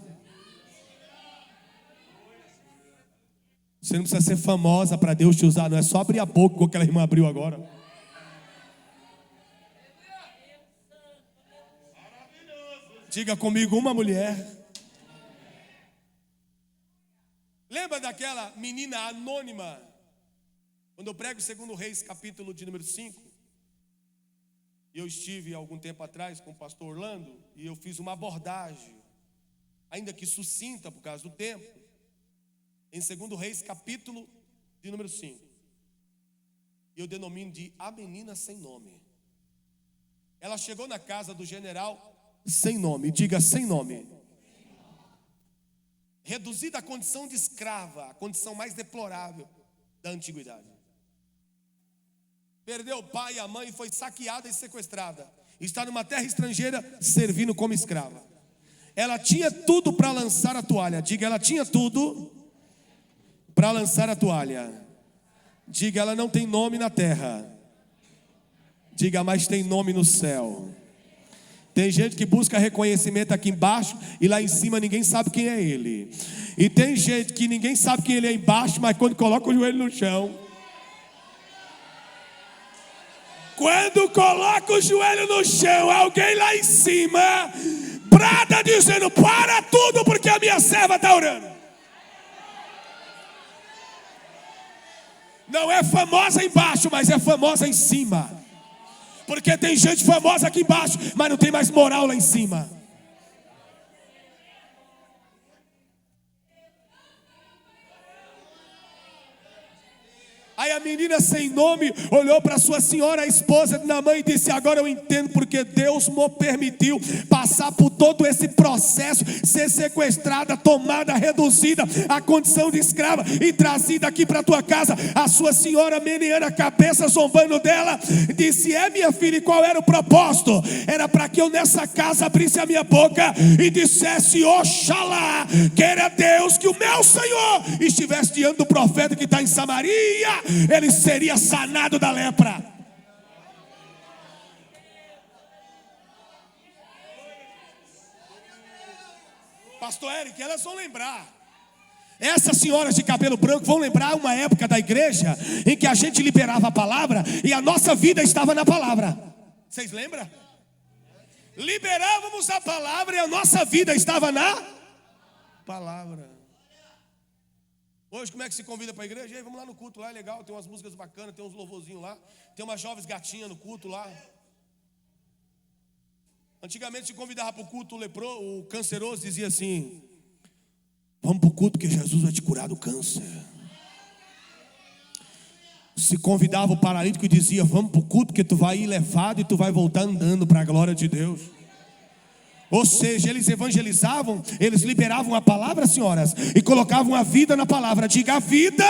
Você não precisa ser famosa para Deus te usar. Não é só abrir a boca como aquela irmã abriu agora. Diga comigo uma mulher. Lembra daquela menina anônima? Quando eu prego 2 Reis, capítulo de número 5. Eu estive algum tempo atrás com o pastor Orlando e eu fiz uma abordagem, ainda que sucinta por causa do tempo, em 2 Reis, capítulo de número 5. Eu denomino de a menina sem nome. Ela chegou na casa do general sem nome, diga sem nome. Reduzida à condição de escrava, a condição mais deplorável da antiguidade. Perdeu o pai e a mãe, foi saqueada e sequestrada. Está numa terra estrangeira, servindo como escrava. Ela tinha tudo para lançar a toalha. Diga, ela tinha tudo para lançar a toalha. Diga, ela não tem nome na terra. Diga, mas tem nome no céu. Tem gente que busca reconhecimento aqui embaixo e lá em cima ninguém sabe quem é ele. E tem gente que ninguém sabe quem ele é embaixo, mas quando coloca o joelho no chão, quando coloca o joelho no chão, alguém lá em cima brada dizendo: para tudo porque a minha serva está orando. Não é famosa embaixo, mas é famosa em cima. Porque tem gente famosa aqui embaixo, mas não tem mais moral lá em cima. Aí a menina sem nome olhou para sua senhora, a esposa de Naamã, e disse: agora eu entendo porque Deus me permitiu passar por todo esse processo, ser sequestrada, tomada, reduzida à condição de escrava e trazida aqui para a tua casa. A sua senhora, meneando a cabeça, zombando dela, disse: é, minha filha, e qual era o propósito? Era para que eu nessa casa abrisse a minha boca e dissesse: oxalá, queira Deus que o meu Senhor estivesse diante do profeta que está em Samaria, ele seria sanado da lepra. Pastor Eric, elas vão lembrar. Essas senhoras de cabelo branco vão lembrar uma época da igreja em que a gente liberava a palavra e a nossa vida estava na palavra. Vocês lembram? Liberávamos a palavra e a nossa vida estava na palavra. Hoje como é que se convida para a igreja? Ei, vamos lá no culto, lá é legal, tem umas músicas bacanas, tem uns louvorzinhos lá, tem umas jovens gatinhas no culto lá. Antigamente se convidava para o culto o canceroso dizia assim: vamos para o culto que Jesus vai te curar do câncer. Se convidava o paralítico e dizia: vamos para o culto que tu vai ir levado e tu vai voltar andando para a glória de Deus. Ou seja, eles evangelizavam, eles liberavam a palavra, senhoras, e colocavam a vida na palavra. Diga: a vida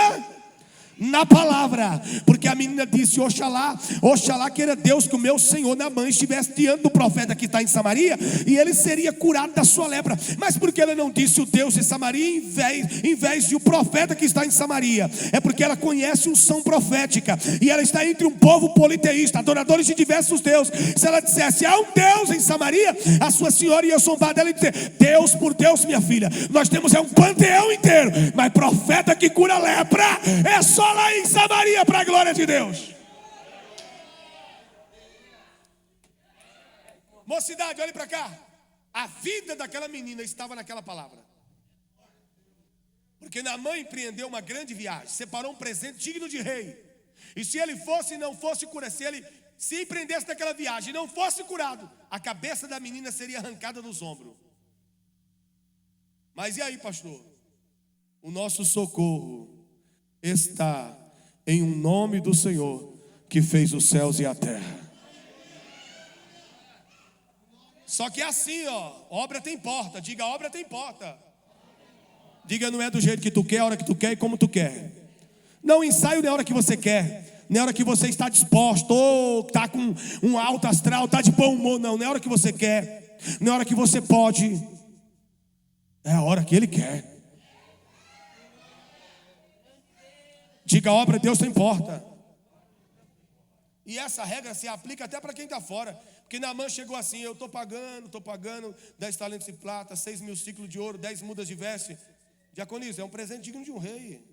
na palavra, porque a menina disse: Oxalá queira Deus que o meu senhor Naamã estivesse diante do profeta que está em Samaria, e ele seria curado da sua lepra. Mas por que ela não disse o Deus de Samaria em vez de o profeta que está em Samaria? É porque ela conhece unção profética, e ela está entre um povo politeísta, adoradores de diversos deuses. Se ela dissesse: há um Deus em Samaria, a sua senhora ia zombar dela e dizer: Deus por Deus, minha filha, nós temos um panteão inteiro, mas profeta que cura lepra é só lá em Samaria, para a glória de Deus. Mocidade, olhe para cá. A vida daquela menina estava naquela palavra. Porque Naamã empreendeu uma grande viagem, separou um presente digno de rei. E se ele fosse e não fosse curado, se empreendesse naquela viagem e não fosse curado, a cabeça da menina seria arrancada dos ombros. Mas e aí, pastor? O nosso socorro está em um nome do Senhor que fez os céus e a terra. Só que é assim, ó, obra tem porta. Diga: obra tem porta. Diga: não é do jeito que tu quer, a hora que tu quer e como tu quer. Não ensaio na hora que você quer, na hora que você está disposto, ou está com um alto astral, está de bom humor. Não, na hora que você quer, na hora que você pode, é a hora que Ele quer. Diga: a obra de Deus tem porta. E essa regra se aplica até para quem está fora. Porque Naamã chegou assim: eu estou pagando 10 talentos de prata, 6.000 ciclos de ouro, 10 mudas de veste. Diaconisa, é um presente digno de um rei.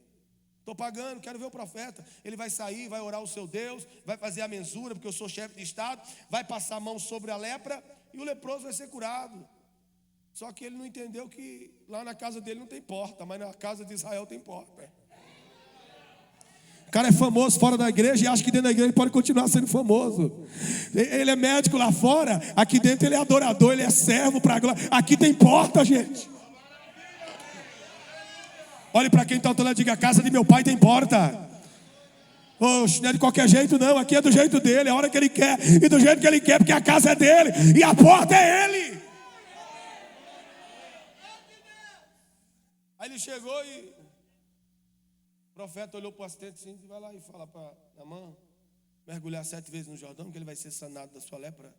Estou pagando, quero ver o profeta. Ele vai sair, vai orar ao seu Deus, vai fazer a mensura, porque eu sou chefe de estado, vai passar a mão sobre a lepra e o leproso vai ser curado. Só que ele não entendeu que lá na casa dele não tem porta, mas na casa de Israel tem porta. O cara é famoso fora da igreja e acha que dentro da igreja ele pode continuar sendo famoso. Ele é médico lá fora, aqui dentro ele é adorador, ele é servo para a glória. Aqui tem porta, gente. Olhe para quem está ao teu lado e diga: a casa de meu pai tem porta. Oxe, não é de qualquer jeito não, aqui é do jeito dele, a hora que ele quer e do jeito que ele quer, porque a casa é dele e a porta é ele. Aí ele chegou e o profeta olhou para o assistente assim: vai lá e fala para Naamã mergulhar 7 vezes no Jordão, que ele vai ser sanado da sua lepra.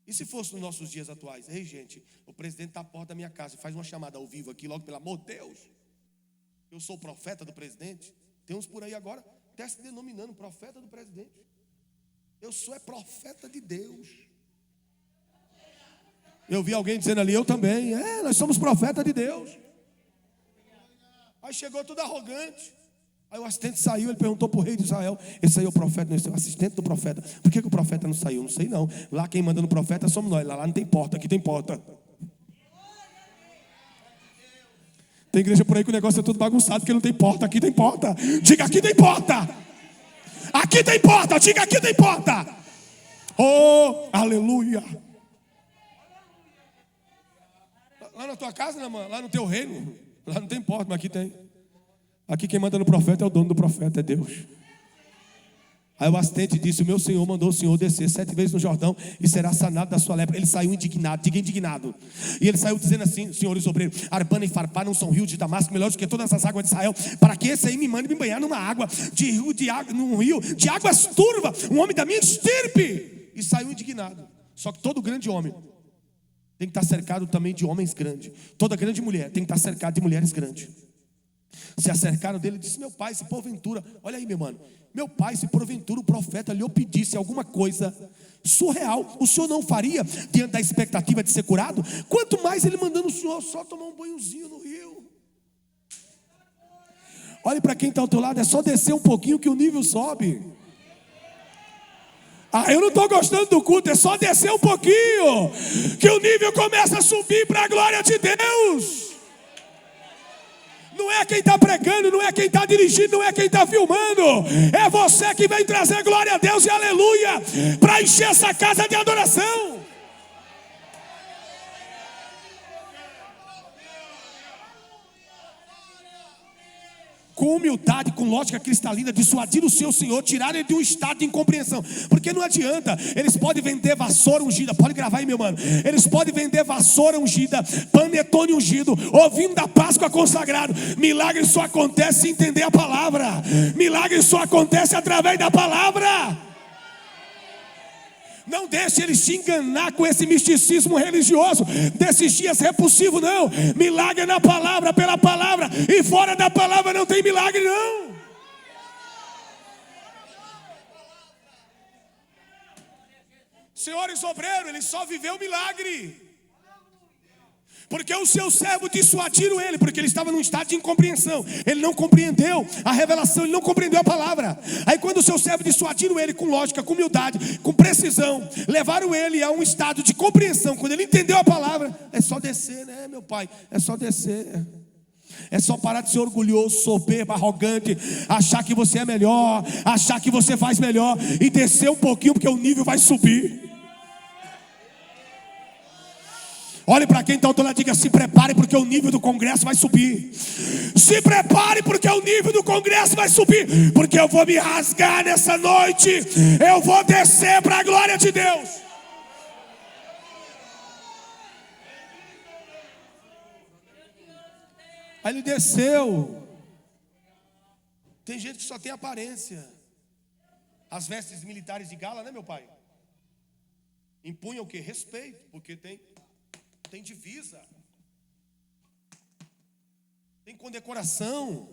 E se fosse nos nossos dias atuais? Ei, gente, o presidente está à porta da minha casa, faz uma chamada ao vivo aqui logo, pelo amor de Deus. Eu sou o profeta do presidente. Tem uns por aí agora até se denominando profeta do presidente. Eu sou profeta de Deus. Eu vi alguém dizendo ali: eu também. Nós somos profeta de Deus. Aí chegou tudo arrogante. Aí o assistente saiu, ele perguntou para o rei de Israel: esse aí é o profeta? Não, esse é o assistente do profeta. Por que o profeta não saiu? Não sei não. Lá quem manda no profeta somos nós. Lá não tem porta, aqui tem porta. Tem igreja por aí que o negócio é todo bagunçado, porque não tem porta. Aqui tem porta. Diga: aqui tem porta. Aqui tem porta. Diga: aqui tem porta. Oh, aleluia. Lá na tua casa, né, mano? Lá no teu reino, lá não tem porta, mas aqui tem. Aqui quem manda no profeta é o dono do profeta, é Deus. Aí o assistente disse: o meu senhor mandou o senhor descer 7 vezes no Jordão e será sanado da sua lepra. Ele saiu indignado, diga indignado. E ele saiu dizendo assim: senhores obreiros, Arbana e Farpá não são rios de Damasco melhores do que todas as águas de Israel, para que esse aí me mande me banhar numa água num rio de águas turvas, um homem da minha estirpe. E saiu indignado. Só que todo grande homem tem que estar cercado também de homens grandes. Toda grande mulher tem que estar cercada de mulheres grandes. Se acercaram dele e disse: meu pai, se porventura, olha aí, meu mano, meu pai, se porventura o profeta lhe pedisse alguma coisa surreal, o senhor não faria diante da expectativa de ser curado? Quanto mais ele mandando o senhor só tomar um banhozinho no rio. Olhe para quem está ao teu lado: é só descer um pouquinho que o nível sobe. Eu não estou gostando do culto, é só descer um pouquinho que o nível começa a subir para a glória de Deus. Não é quem está pregando, não é quem está dirigindo, não é quem está filmando. É você que vem trazer glória a Deus e aleluia para encher essa casa de adoração. com humildade, com lógica cristalina, dissuadir o seu senhor, tirar ele de um estado de incompreensão. Porque não adianta, eles podem vender vassoura ungida, pode gravar aí, meu mano. Eles podem vender vassoura ungida, panetone ungido, ovinho da Páscoa consagrado. Milagre só acontece se entender a palavra. Milagre só acontece através da palavra. Não deixe eles te enganar com esse misticismo religioso desses dias repulsivos, não. Milagre é na palavra, pela palavra. E fora da palavra não tem milagre, não. Senhores obreiros, ele só viveu milagre porque o seu servo dissuadiram ele, porque ele estava num estado de incompreensão. Ele não compreendeu a revelação, ele não compreendeu a palavra. Aí quando o seu servo dissuadiram ele com lógica, com humildade, com precisão, levaram ele a um estado de compreensão. Quando ele entendeu a palavra, é só descer, né, meu pai? É só descer. É só parar de ser orgulhoso, soberbo, arrogante, achar que você é melhor, achar que você faz melhor e descer um pouquinho, porque o nível vai subir. Olhe para quem está ao teu lado e diga: se prepare porque o nível do congresso vai subir. Se prepare porque o nível do congresso vai subir. Porque eu vou me rasgar nessa noite. Eu vou descer para a glória de Deus. Aí ele desceu. Tem gente que só tem aparência. As vestes militares de gala, né, meu pai? Impunham o quê? Respeito, porque tem divisa, tem condecoração,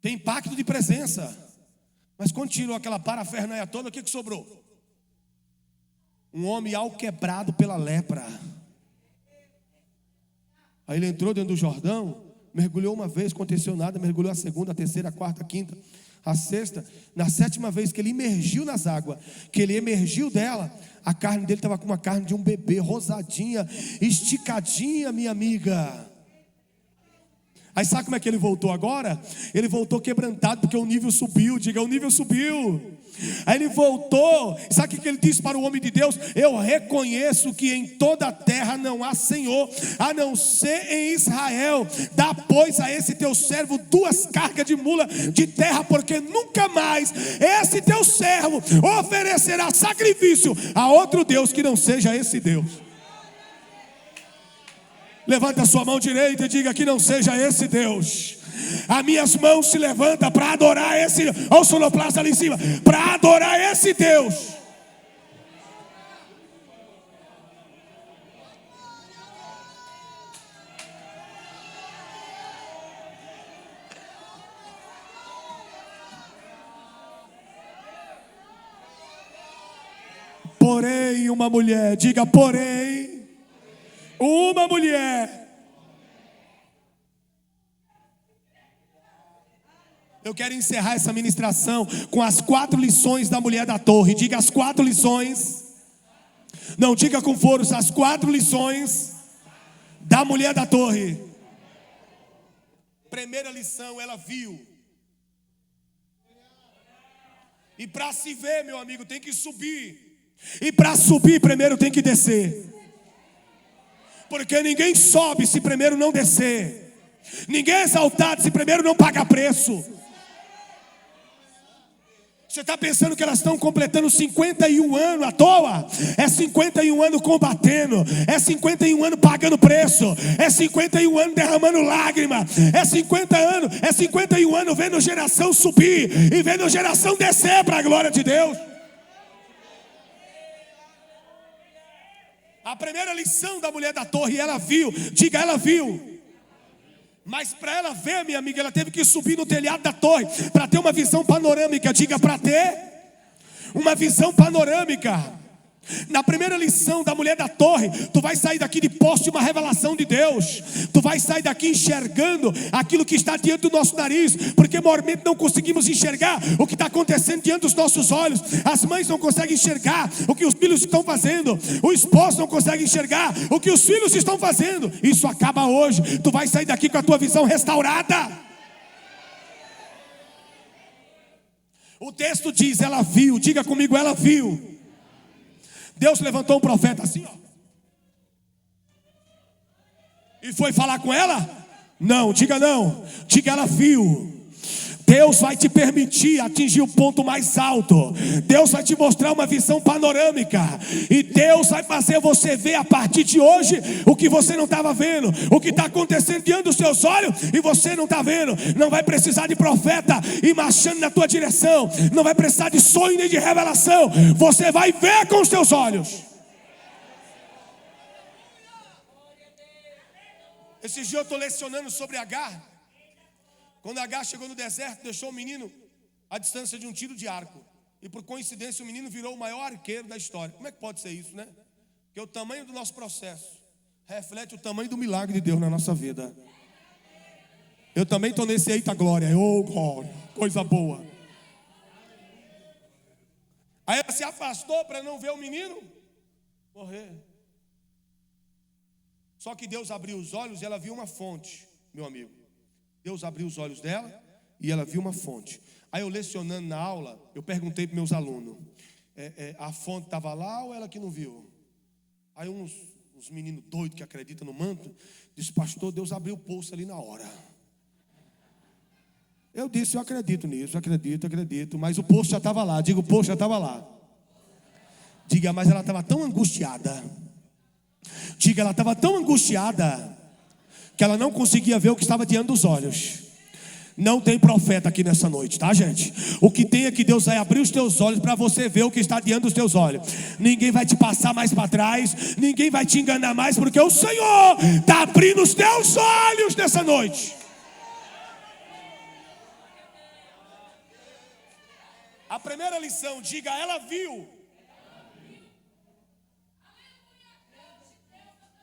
tem pacto de presença. Mas quando tirou aquela parafernália toda, o que sobrou? Um homem alquebrado pela lepra. Aí ele entrou dentro do Jordão, mergulhou uma vez, aconteceu nada, mergulhou a segunda, a terceira, a quarta, a quinta, a sexta. Na sétima vez que ele emergiu nas águas, que ele emergiu dela, a carne dele estava com uma carne de um bebê, rosadinha, esticadinha, minha amiga. Aí sabe como é que ele voltou agora? Ele voltou quebrantado, porque o nível subiu. Diga: o nível subiu. Aí ele voltou. Sabe o que ele disse para o homem de Deus? Eu reconheço que em toda a terra não há Senhor, a não ser em Israel. Dá pois a esse teu servo 2 cargas de mula de terra, porque nunca mais esse teu servo oferecerá sacrifício a outro Deus que não seja esse Deus. Levanta a sua mão direita e diga: que não seja esse Deus. As minhas mãos se levantam para adorar esse. Olha o sonoplasta ali em cima. Para adorar esse Deus. Porém, uma mulher. Diga: porém, uma mulher. Eu quero encerrar essa ministração com as 4 lições da mulher da torre. Diga: as 4 lições. Não, diga com força: as 4 lições da mulher da torre. Primeira lição, ela viu. E para se ver, meu amigo, tem que subir. E para subir, primeiro tem que descer. Porque ninguém sobe se primeiro não descer. Ninguém é exaltado se primeiro não pagar preço. Você está pensando que elas estão completando 51 anos à toa? É 51 anos combatendo. É 51 anos pagando preço. É 51 anos derramando lágrima. É 51 anos vendo geração subir e vendo geração descer para a glória de Deus. A primeira lição da mulher da torre, ela viu. Diga: ela viu. Mas para ela ver, minha amiga, ela teve que subir no telhado da torre para ter uma visão panorâmica. Diga: para ter uma visão panorâmica. Na primeira lição da mulher da torre, tu vai sair daqui de posse de uma revelação de Deus. Tu vai sair daqui enxergando aquilo que está diante do nosso nariz, porque mormente não conseguimos enxergar o que está acontecendo diante dos nossos olhos. As mães não conseguem enxergar o que os filhos estão fazendo. O esposo não consegue enxergar o que os filhos estão fazendo. Isso acaba hoje. Tu vai sair daqui com a tua visão restaurada. O texto diz: ela viu. Diga comigo: ela viu. Deus levantou um profeta assim, ó, e foi falar com ela. Não, diga não. Diga ela viu. Deus vai te permitir atingir o ponto mais alto. Deus vai te mostrar uma visão panorâmica. E Deus vai fazer você ver a partir de hoje o que você não estava vendo, o que está acontecendo diante dos seus olhos e você não está vendo. Não vai precisar de profeta ir marchando na tua direção. Não vai precisar de sonho nem de revelação. Você vai ver com os teus olhos. Esse dia eu estou lecionando sobre Agar. Quando Agar chegou no deserto, deixou o menino à distância de um tiro de arco. E por coincidência o menino virou o maior arqueiro da história. Como é que pode ser isso, né? Porque o tamanho do nosso processo reflete o tamanho do milagre de Deus na nossa vida. Eu também estou nesse eita glória. Oh glória, coisa boa. Aí ela se afastou para não ver o menino morrer. Só que Deus abriu os olhos e ela viu uma fonte, meu amigo. Deus abriu os olhos dela e ela viu uma fonte. Aí eu lecionando na aula, eu perguntei para meus alunos, a fonte estava lá ou ela que não viu? Aí uns meninos doidos que acreditam no manto, disse, pastor, Deus abriu o poço ali na hora. Eu disse, eu acredito nisso, acredito, mas o poço já estava lá. Diga, o poço já estava lá. Diga, mas ela estava tão angustiada. Diga, ela estava tão angustiada que ela não conseguia ver o que estava diante dos olhos. Não tem profeta aqui nessa noite, tá, gente? O que tem é que Deus vai abrir os teus olhos para você ver o que está diante dos teus olhos. Ninguém vai te passar mais para trás, ninguém vai te enganar mais, porque o Senhor está abrindo os teus olhos nessa noite. A primeira lição, diga, ela viu.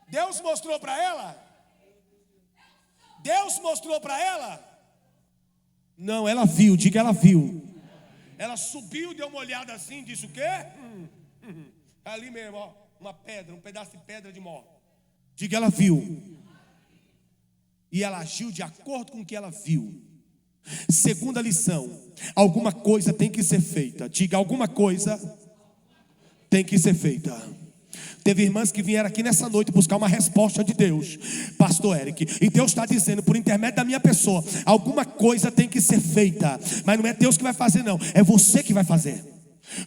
Deus mostrou para ela? Deus mostrou para ela? Não, ela viu, diga ela viu. Ela subiu, deu uma olhada assim, disse o quê? Ali mesmo, ó, uma pedra, um pedaço de pedra de mó. Diga ela viu. E ela agiu de acordo com o que ela viu. Segunda lição, alguma coisa tem que ser feita. Diga, alguma coisa tem que ser feita. Teve irmãs que vieram aqui nessa noite buscar uma resposta de Deus, pastor Eric, e Deus está dizendo por intermédio da minha pessoa, alguma coisa tem que ser feita. Mas não é Deus que vai fazer não, é você que vai fazer.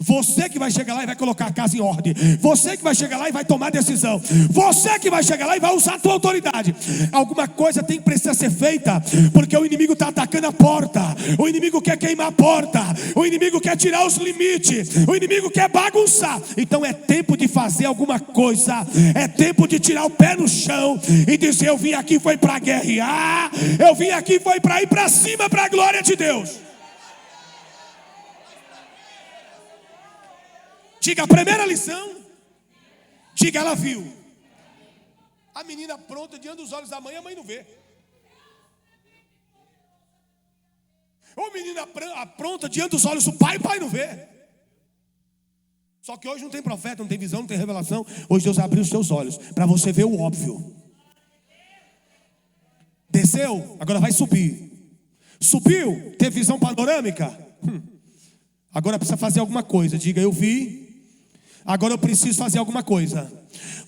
Você que vai chegar lá e vai colocar a casa em ordem. Você que vai chegar lá e vai tomar decisão. Você que vai chegar lá e vai usar a tua autoridade. Alguma coisa tem que precisar ser feita, porque o inimigo está atacando a porta. O inimigo quer queimar a porta. O inimigo quer tirar os limites. O inimigo quer bagunçar. Então é tempo de fazer alguma coisa. É tempo de tirar o pé no chão e dizer, eu vim aqui foi para guerrear. Eu vim aqui foi para ir para cima, para a glória de Deus. Diga, a primeira lição. Diga, ela viu. A menina pronta diante dos olhos da mãe, a mãe não vê. Ou menina pronta diante dos olhos do pai, o pai não vê. Só que hoje não tem profeta, não tem visão, não tem revelação. Hoje Deus abriu os seus olhos para você ver o óbvio. Desceu, agora vai subir. Subiu, teve visão panorâmica. Agora precisa fazer alguma coisa. Diga, eu vi. Agora eu preciso fazer alguma coisa.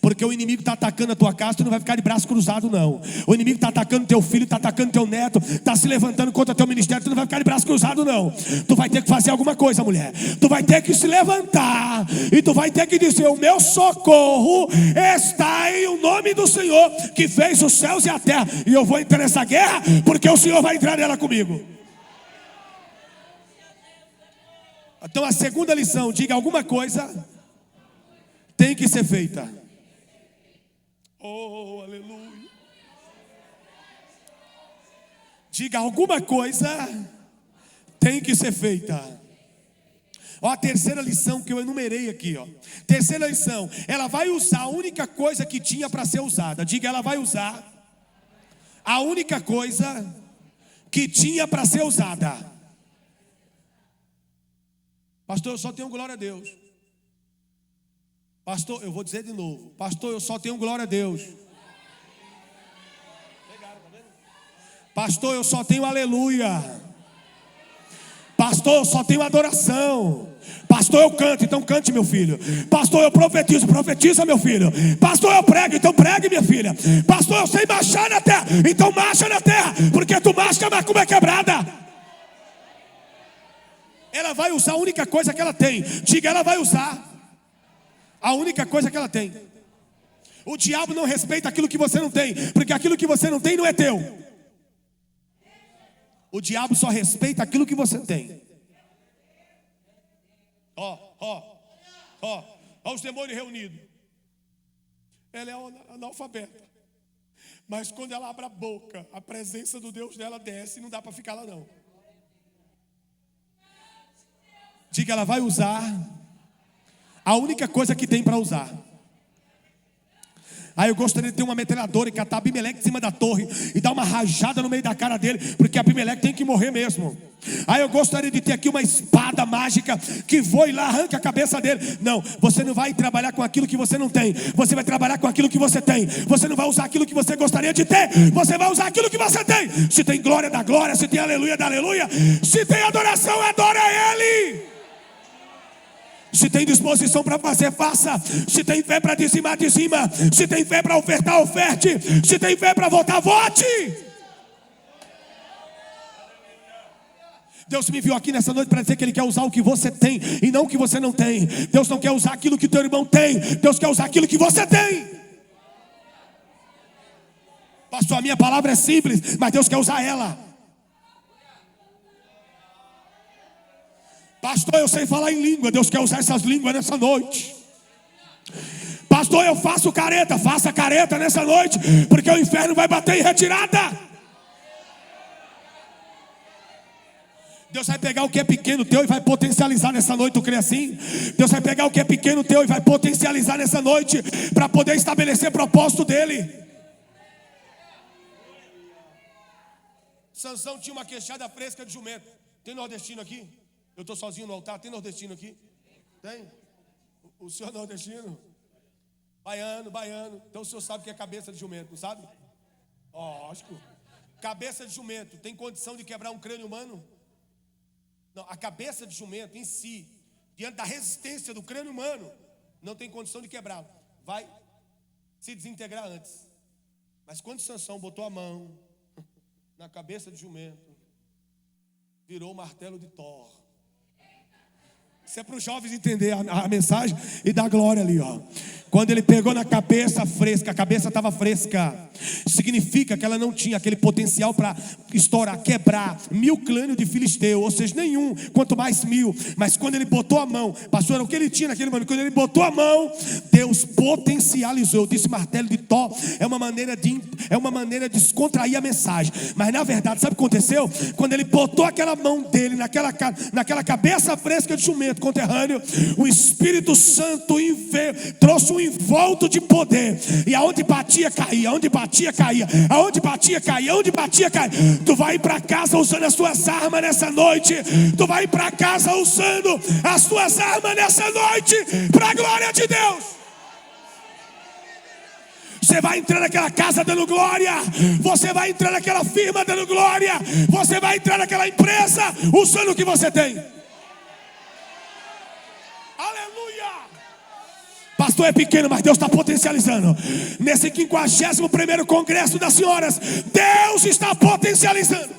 Porque o inimigo está atacando a tua casa, tu não vai ficar de braço cruzado não. O inimigo está atacando teu filho, está atacando teu neto, está se levantando contra teu ministério, tu não vai ficar de braço cruzado não. Tu vai ter que fazer alguma coisa, mulher. Tu vai ter que se levantar e tu vai ter que dizer, o meu socorro está em o nome do Senhor que fez os céus e a terra. E eu vou entrar nessa guerra porque o Senhor vai entrar nela comigo. Então a segunda lição, diga, alguma coisa tem que ser feita. Oh, aleluia. Diga, alguma coisa tem que ser feita. Ó, a terceira lição que eu enumerei aqui, ó. Terceira lição, ela vai usar a única coisa que tinha para ser usada. Diga, ela vai usar a única coisa que tinha para ser usada. Pastor, eu só tenho glória a Deus. Pastor, eu vou dizer de novo. Pastor, eu só tenho glória a Deus. Pastor, eu só tenho aleluia. Pastor, eu só tenho adoração. Pastor, Pastor, eu canto, então cante, meu filho. Pastor, eu profetizo, profetiza, meu filho. Pastor, eu prego, então pregue, minha filha. Pastor, eu sei marchar na terra, então marcha na terra, porque tu marcha, mas como é quebrada. Ela vai usar a única coisa que ela tem. Diga, ela vai usar a única coisa que ela tem. O diabo não respeita aquilo que você não tem, porque aquilo que você não tem não é teu. O diabo só respeita aquilo que você tem. Ó os demônios reunidos. Ela é analfabeta, mas quando ela abre a boca, a presença do Deus dela desce e não dá para ficar lá não. Diga, ela vai usar a única coisa que tem para usar. Aí eu gostaria de ter uma metralhadora e catar Abimeleque em cima da torre e dar uma rajada no meio da cara dele, porque Abimeleque tem que morrer mesmo. Aí eu gostaria de ter aqui uma espada mágica que voe lá, arranca a cabeça dele. Não, você não vai trabalhar com aquilo que você não tem. Você vai trabalhar com aquilo que você tem. Você não vai usar aquilo que você gostaria de ter. Você vai usar aquilo que você tem. Se tem glória, dá glória. Se tem aleluia, dá aleluia. Se tem adoração, adora Ele. Se tem disposição para fazer, faça. Se tem fé para dizimar, dizima. Se tem fé para ofertar, oferte. Se tem fé para votar, vote. Deus me enviou aqui nessa noite para dizer que Ele quer usar o que você tem e não o que você não tem. Deus não quer usar aquilo que o teu irmão tem. Deus quer usar aquilo que você tem. Pastor, a minha palavra é simples, mas Deus quer usar ela. Pastor, eu sei falar em língua. Deus quer usar essas línguas nessa noite. Pastor, eu faço careta. Faça careta nessa noite, porque o inferno vai bater em retirada. Deus vai pegar o que é pequeno teu e vai potencializar nessa noite. Tu crê assim? Deus vai pegar o que é pequeno teu e vai potencializar nessa noite, para poder estabelecer propósito dele. Sansão tinha uma queixada fresca de jumento. Tem nordestino aqui? Eu estou sozinho no altar, tem nordestino aqui? Tem? O senhor é nordestino? Baiano. Então o senhor sabe o que é cabeça de jumento, não sabe? Lógico. Cabeça de jumento tem condição de quebrar um crânio humano? Não, a cabeça de jumento em si, diante da resistência do crânio humano, não tem condição de quebrá-lo. Vai se desintegrar antes. Mas quando Sansão botou a mão na cabeça de jumento, virou o martelo de Thor. Isso é para os jovens entender a mensagem e dar glória ali, ó. Quando ele pegou na cabeça fresca, a cabeça estava fresca, significa que ela não tinha aquele potencial para estourar, quebrar 1000 crânios de filisteu, ou seja, nenhum, quanto mais 1000. Mas quando ele botou a mão, pastor, era o que ele tinha naquele momento. Quando ele botou a mão, Deus potencializou. Eu disse martelo de Thor é uma maneira de descontrair a mensagem. Mas na verdade, sabe o que aconteceu? Quando ele botou aquela mão dele naquela cabeça fresca de jumento conterrâneo, o Espírito Santo trouxe um envolto de poder, e aonde batia caía, aonde batia caía, aonde batia caía, aonde batia caía. Tu vai para casa usando as tuas armas nessa noite. Tu vai para casa usando as tuas armas nessa noite, para a glória de Deus. Você vai entrar naquela casa dando glória. Você vai entrar naquela firma dando glória. Você vai entrar naquela empresa usando o que você tem. Aleluia! Pastor, é pequeno, mas Deus está potencializando. Nesse 51º Congresso das Senhoras, Deus está potencializando.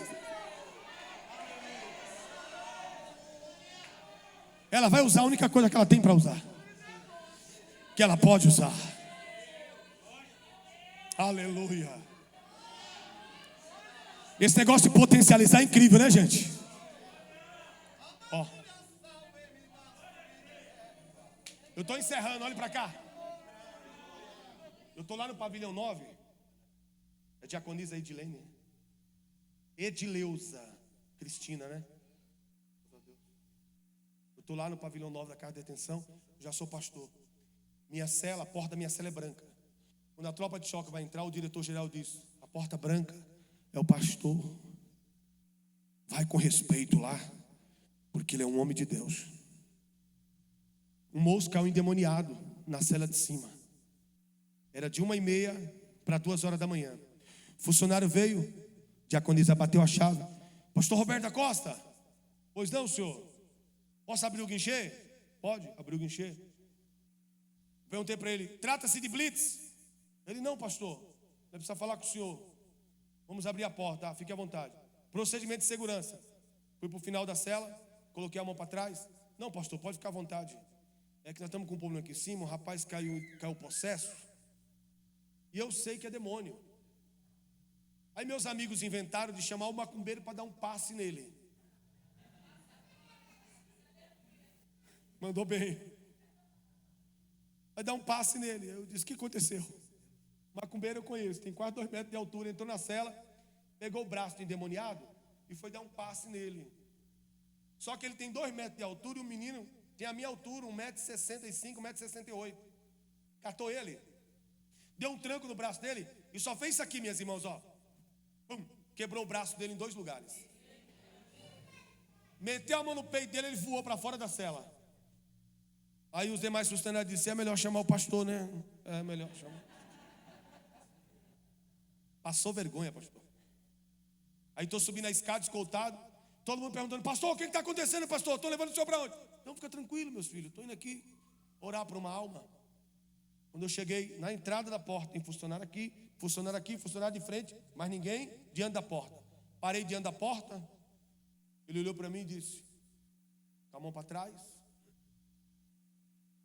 Ela vai usar a única coisa que ela tem para usar, que ela pode usar. Aleluia. Esse negócio de potencializar é incrível, né, gente? Ó. Eu estou encerrando, olhe para cá. Eu estou lá no pavilhão 9. É diaconisa Edilene. Edileuza Cristina, né? Eu estou lá no pavilhão 9 da casa de detenção. Já sou pastor. Minha cela, a porta da minha cela é branca. Quando a tropa de choque vai entrar, o diretor-geral diz: a porta branca é o pastor. Vai com respeito lá, porque ele é um homem de Deus. Um moço caiu endemoniado na cela de cima. Era de 1h30 para 2h da manhã. O funcionário veio, diaconisa bateu a chave. Pastor Roberto da Costa? Pois não, senhor. Posso abrir o guichê? Pode? Abriu o guichê. Perguntei para ele: trata-se de blitz? Ele: não, pastor, não precisa falar com o senhor. Vamos abrir a porta, tá? Fique à vontade. Procedimento de segurança. Fui para o final da cela, coloquei a mão para trás. Não, pastor, pode ficar à vontade. É que nós estamos com um problema aqui em cima, o rapaz caiu possesso. E eu sei que é demônio. Aí meus amigos inventaram de chamar o macumbeiro para dar um passe nele. Mandou bem. Vai dar um passe nele. Eu disse: o que aconteceu? Macumbeiro eu conheço, tem quase 2 metros de altura. Entrou na cela, pegou o braço do endemoniado e foi dar um passe nele. Só que ele tem 2 metros de altura e o menino tem a minha altura, 1,65 m, 1,68 m. Catou ele, deu um tranco no braço dele e só fez isso aqui, minhas irmãs, ó. Pum, quebrou o braço dele em 2 lugares. Meteu a mão no peito dele, ele voou para fora da cela. Aí os demais funcionários disseram: é melhor chamar o pastor, né? É melhor chamar. Passou vergonha, pastor. Aí estou subindo a escada, escoltado. Todo mundo perguntando: pastor, o que está acontecendo, pastor? Estou levando o senhor para onde? Não, fica tranquilo, meus filhos. Estou indo aqui orar para uma alma. Quando eu cheguei na entrada da porta, tem funcionário aqui, funcionário de frente, mas ninguém diante da porta. Parei diante da porta. Ele olhou para mim e disse, com a mão para trás,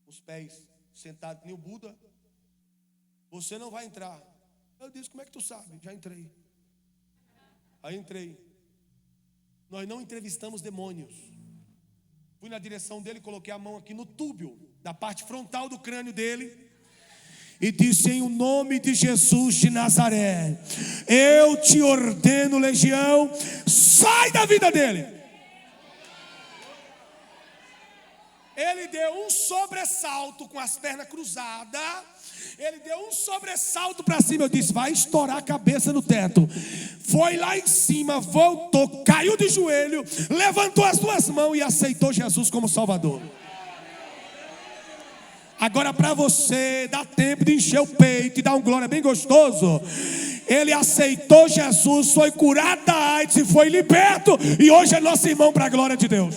os pés sentados que nem o Buda: você não vai entrar. Eu disse: como é que tu sabe? Já entrei. Aí entrei. Nós não entrevistamos demônios. Fui na direção dele, coloquei a mão aqui no túbio da parte frontal do crânio dele e disse: em o nome de Jesus de Nazaré, eu te ordeno, legião, sai da vida dele. Ele deu um sobressalto com as pernas cruzadas. Ele deu um sobressalto para cima. Eu disse: vai estourar a cabeça no teto. Foi lá em cima, voltou, caiu de joelho, levantou as 2 mãos e aceitou Jesus como Salvador. Agora, para você, dá tempo de encher o peito e dar um glória bem gostoso. Ele aceitou Jesus, foi curado da AIDS e foi liberto. E hoje é nosso irmão para a glória de Deus.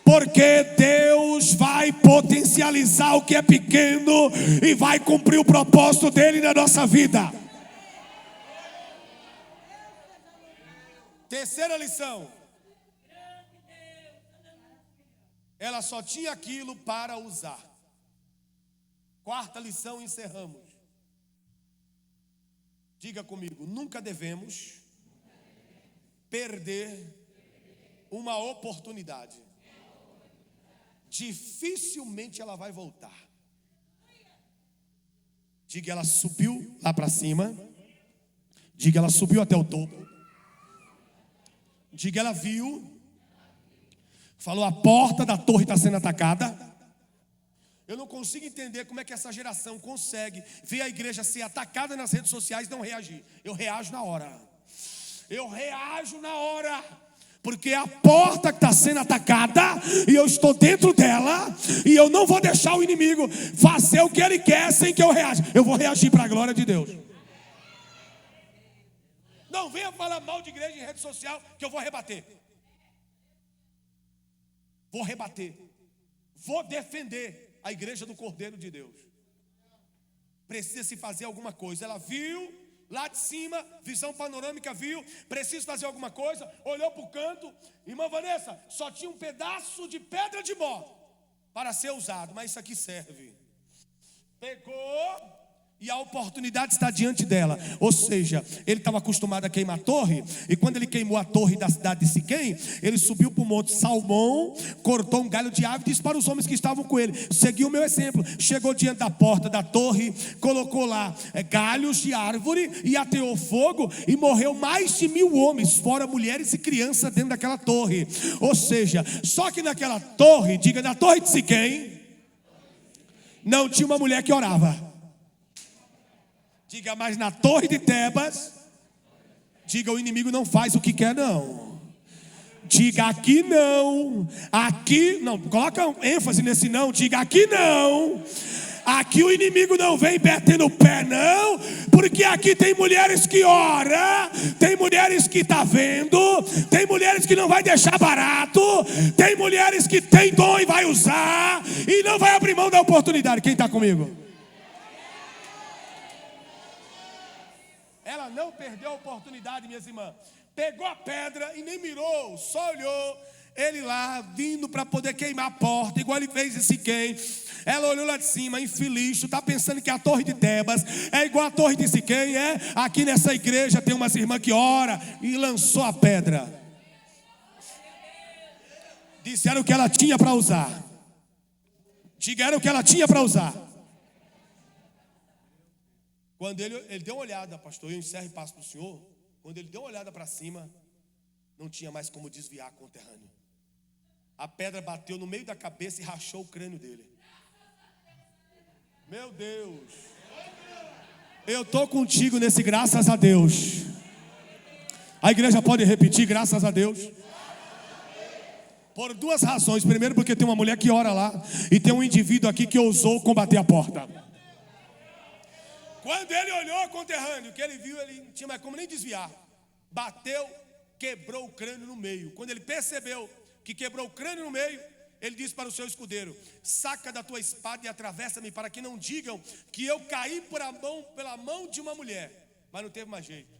Porque Deus vai potencializar o que é pequeno e vai cumprir o propósito dele na nossa vida. Terceira lição: ela só tinha aquilo para usar. Quarta lição, encerramos. Diga comigo: nunca devemos perder uma oportunidade. Dificilmente ela vai voltar. Diga: ela subiu lá para cima. Diga: ela subiu até o topo. Diga: ela viu. Falou: a porta da torre está sendo atacada. Eu não consigo entender como é que essa geração consegue ver a igreja ser atacada nas redes sociais e não reagir. Eu reajo na hora. Eu reajo na hora. Porque a porta que está sendo atacada e eu estou dentro dela, e eu não vou deixar o inimigo fazer o que ele quer sem que eu reaja. Eu vou reagir para a glória de Deus. Não venha falar mal de igreja em rede social, que eu vou rebater. Vou rebater. Vou defender a igreja do Cordeiro de Deus. Precisa se fazer alguma coisa. Ela viu lá de cima, visão panorâmica, viu, precisa fazer alguma coisa, olhou para o canto. Irmã Vanessa, só tinha um pedaço de pedra de mó para ser usado, mas isso aqui serve. Pegou e a oportunidade está diante dela. Ou seja, ele estava acostumado a queimar a torre, e quando ele queimou a torre da cidade de Siquém, ele subiu para o monte Salmão, cortou um galho de árvore e disse para os homens que estavam com ele: seguiu o meu exemplo. Chegou diante da porta da torre, colocou lá galhos de árvore e ateou fogo, e morreu mais de 1000 homens, fora mulheres e crianças dentro daquela torre. Ou seja, só que naquela torre, diga, na torre de Siquém, não tinha uma mulher que orava. Diga: mas na torre de Tebas, diga, o inimigo não faz o que quer, não. Diga: aqui não. Aqui não. Coloca ênfase nesse não. Diga: aqui não. Aqui o inimigo não vem batendo o pé, não, porque aqui tem mulheres que oram, tem mulheres que tá vendo, tem mulheres que não vai deixar barato, tem mulheres que tem dom e vai usar, e não vai abrir mão da oportunidade. Quem está comigo? Ela não perdeu a oportunidade, minhas irmãs. Pegou a pedra e nem mirou, só olhou. Ele lá, vindo para poder queimar a porta, igual ele fez em Siquém. Ela olhou lá de cima, infeliz, está pensando que a torre de Tebas é igual a torre de Siquém, é? Aqui nessa igreja tem umas irmãs que oram, e lançou a pedra. Disse, era o que ela tinha para usar. Diga, era o que ela tinha para usar. Quando ele deu uma olhada, pastor, eu encerro e passo para o senhor. Quando ele deu uma olhada para cima, não tinha mais como desviar conterrâneo. A pedra bateu no meio da cabeça e rachou o crânio dele. Meu Deus. Eu estou contigo nesse graças a Deus. A igreja pode repetir, graças a Deus. Por duas razões. Primeiro, porque tem uma mulher que ora lá, e tem um indivíduo aqui que ousou combater a porta. Quando ele olhou o conterrâneo, que ele viu, ele não tinha mais como nem desviar. Bateu, quebrou o crânio no meio. Quando ele percebeu que quebrou o crânio no meio, ele disse para o seu escudeiro, saca da tua espada e atravessa-me, para que não digam que eu caí pela mão de uma mulher. Mas não teve mais jeito.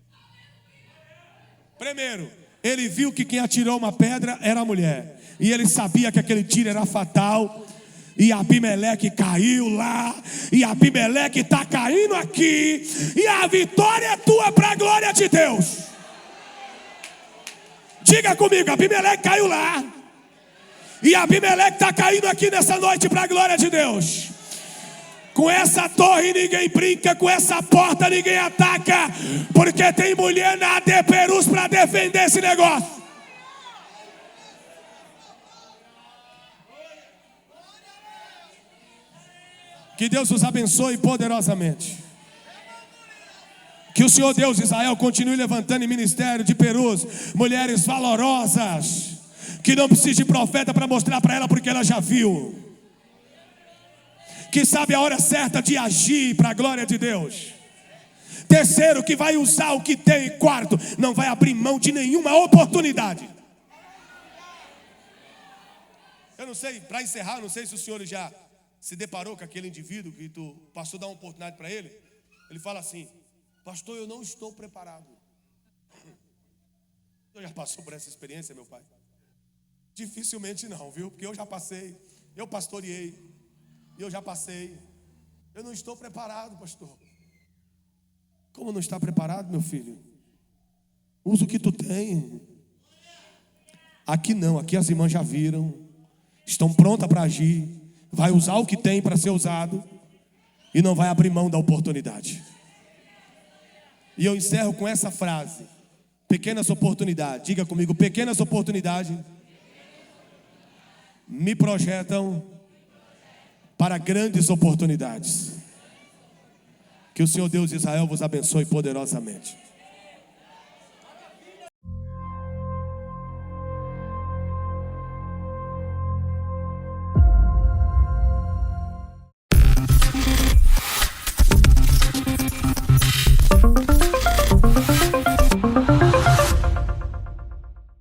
Primeiro, ele viu que quem atirou uma pedra era a mulher, e ele sabia que aquele tiro era fatal. E Abimeleque caiu lá, e Abimeleque está caindo aqui, e a vitória é tua para a glória de Deus. Diga comigo, Abimeleque caiu lá, e Abimeleque está caindo aqui nessa noite para a glória de Deus. Com essa torre ninguém brinca, com essa porta ninguém ataca, porque tem mulher na Adeperus para defender esse negócio. Que Deus os abençoe poderosamente. Que o Senhor Deus de Israel continue levantando em ministério de Perus mulheres valorosas, que não precisa de profeta para mostrar para ela, porque ela já viu. Que sabe a hora certa de agir para a glória de Deus. Terceiro, que vai usar o que tem. Quarto, não vai abrir mão de nenhuma oportunidade. Eu não sei, para encerrar, não sei se o senhor já se deparou com aquele indivíduo que tu passou a dar uma oportunidade para ele. Ele fala assim, pastor, eu não estou preparado. Você já passou por essa experiência, meu pai? Dificilmente não, viu? Porque eu já passei, eu pastoreei, eu já passei. Eu não estou preparado, pastor. Como não está preparado, meu filho? Usa o que tu tem. Aqui não, aqui as irmãs já viram, estão prontas para agir. Vai usar o que tem para ser usado e não vai abrir mão da oportunidade. E eu encerro com essa frase: pequenas oportunidades. Diga comigo, pequenas oportunidades me projetam para grandes oportunidades. Que o Senhor Deus de Israel vos abençoe poderosamente.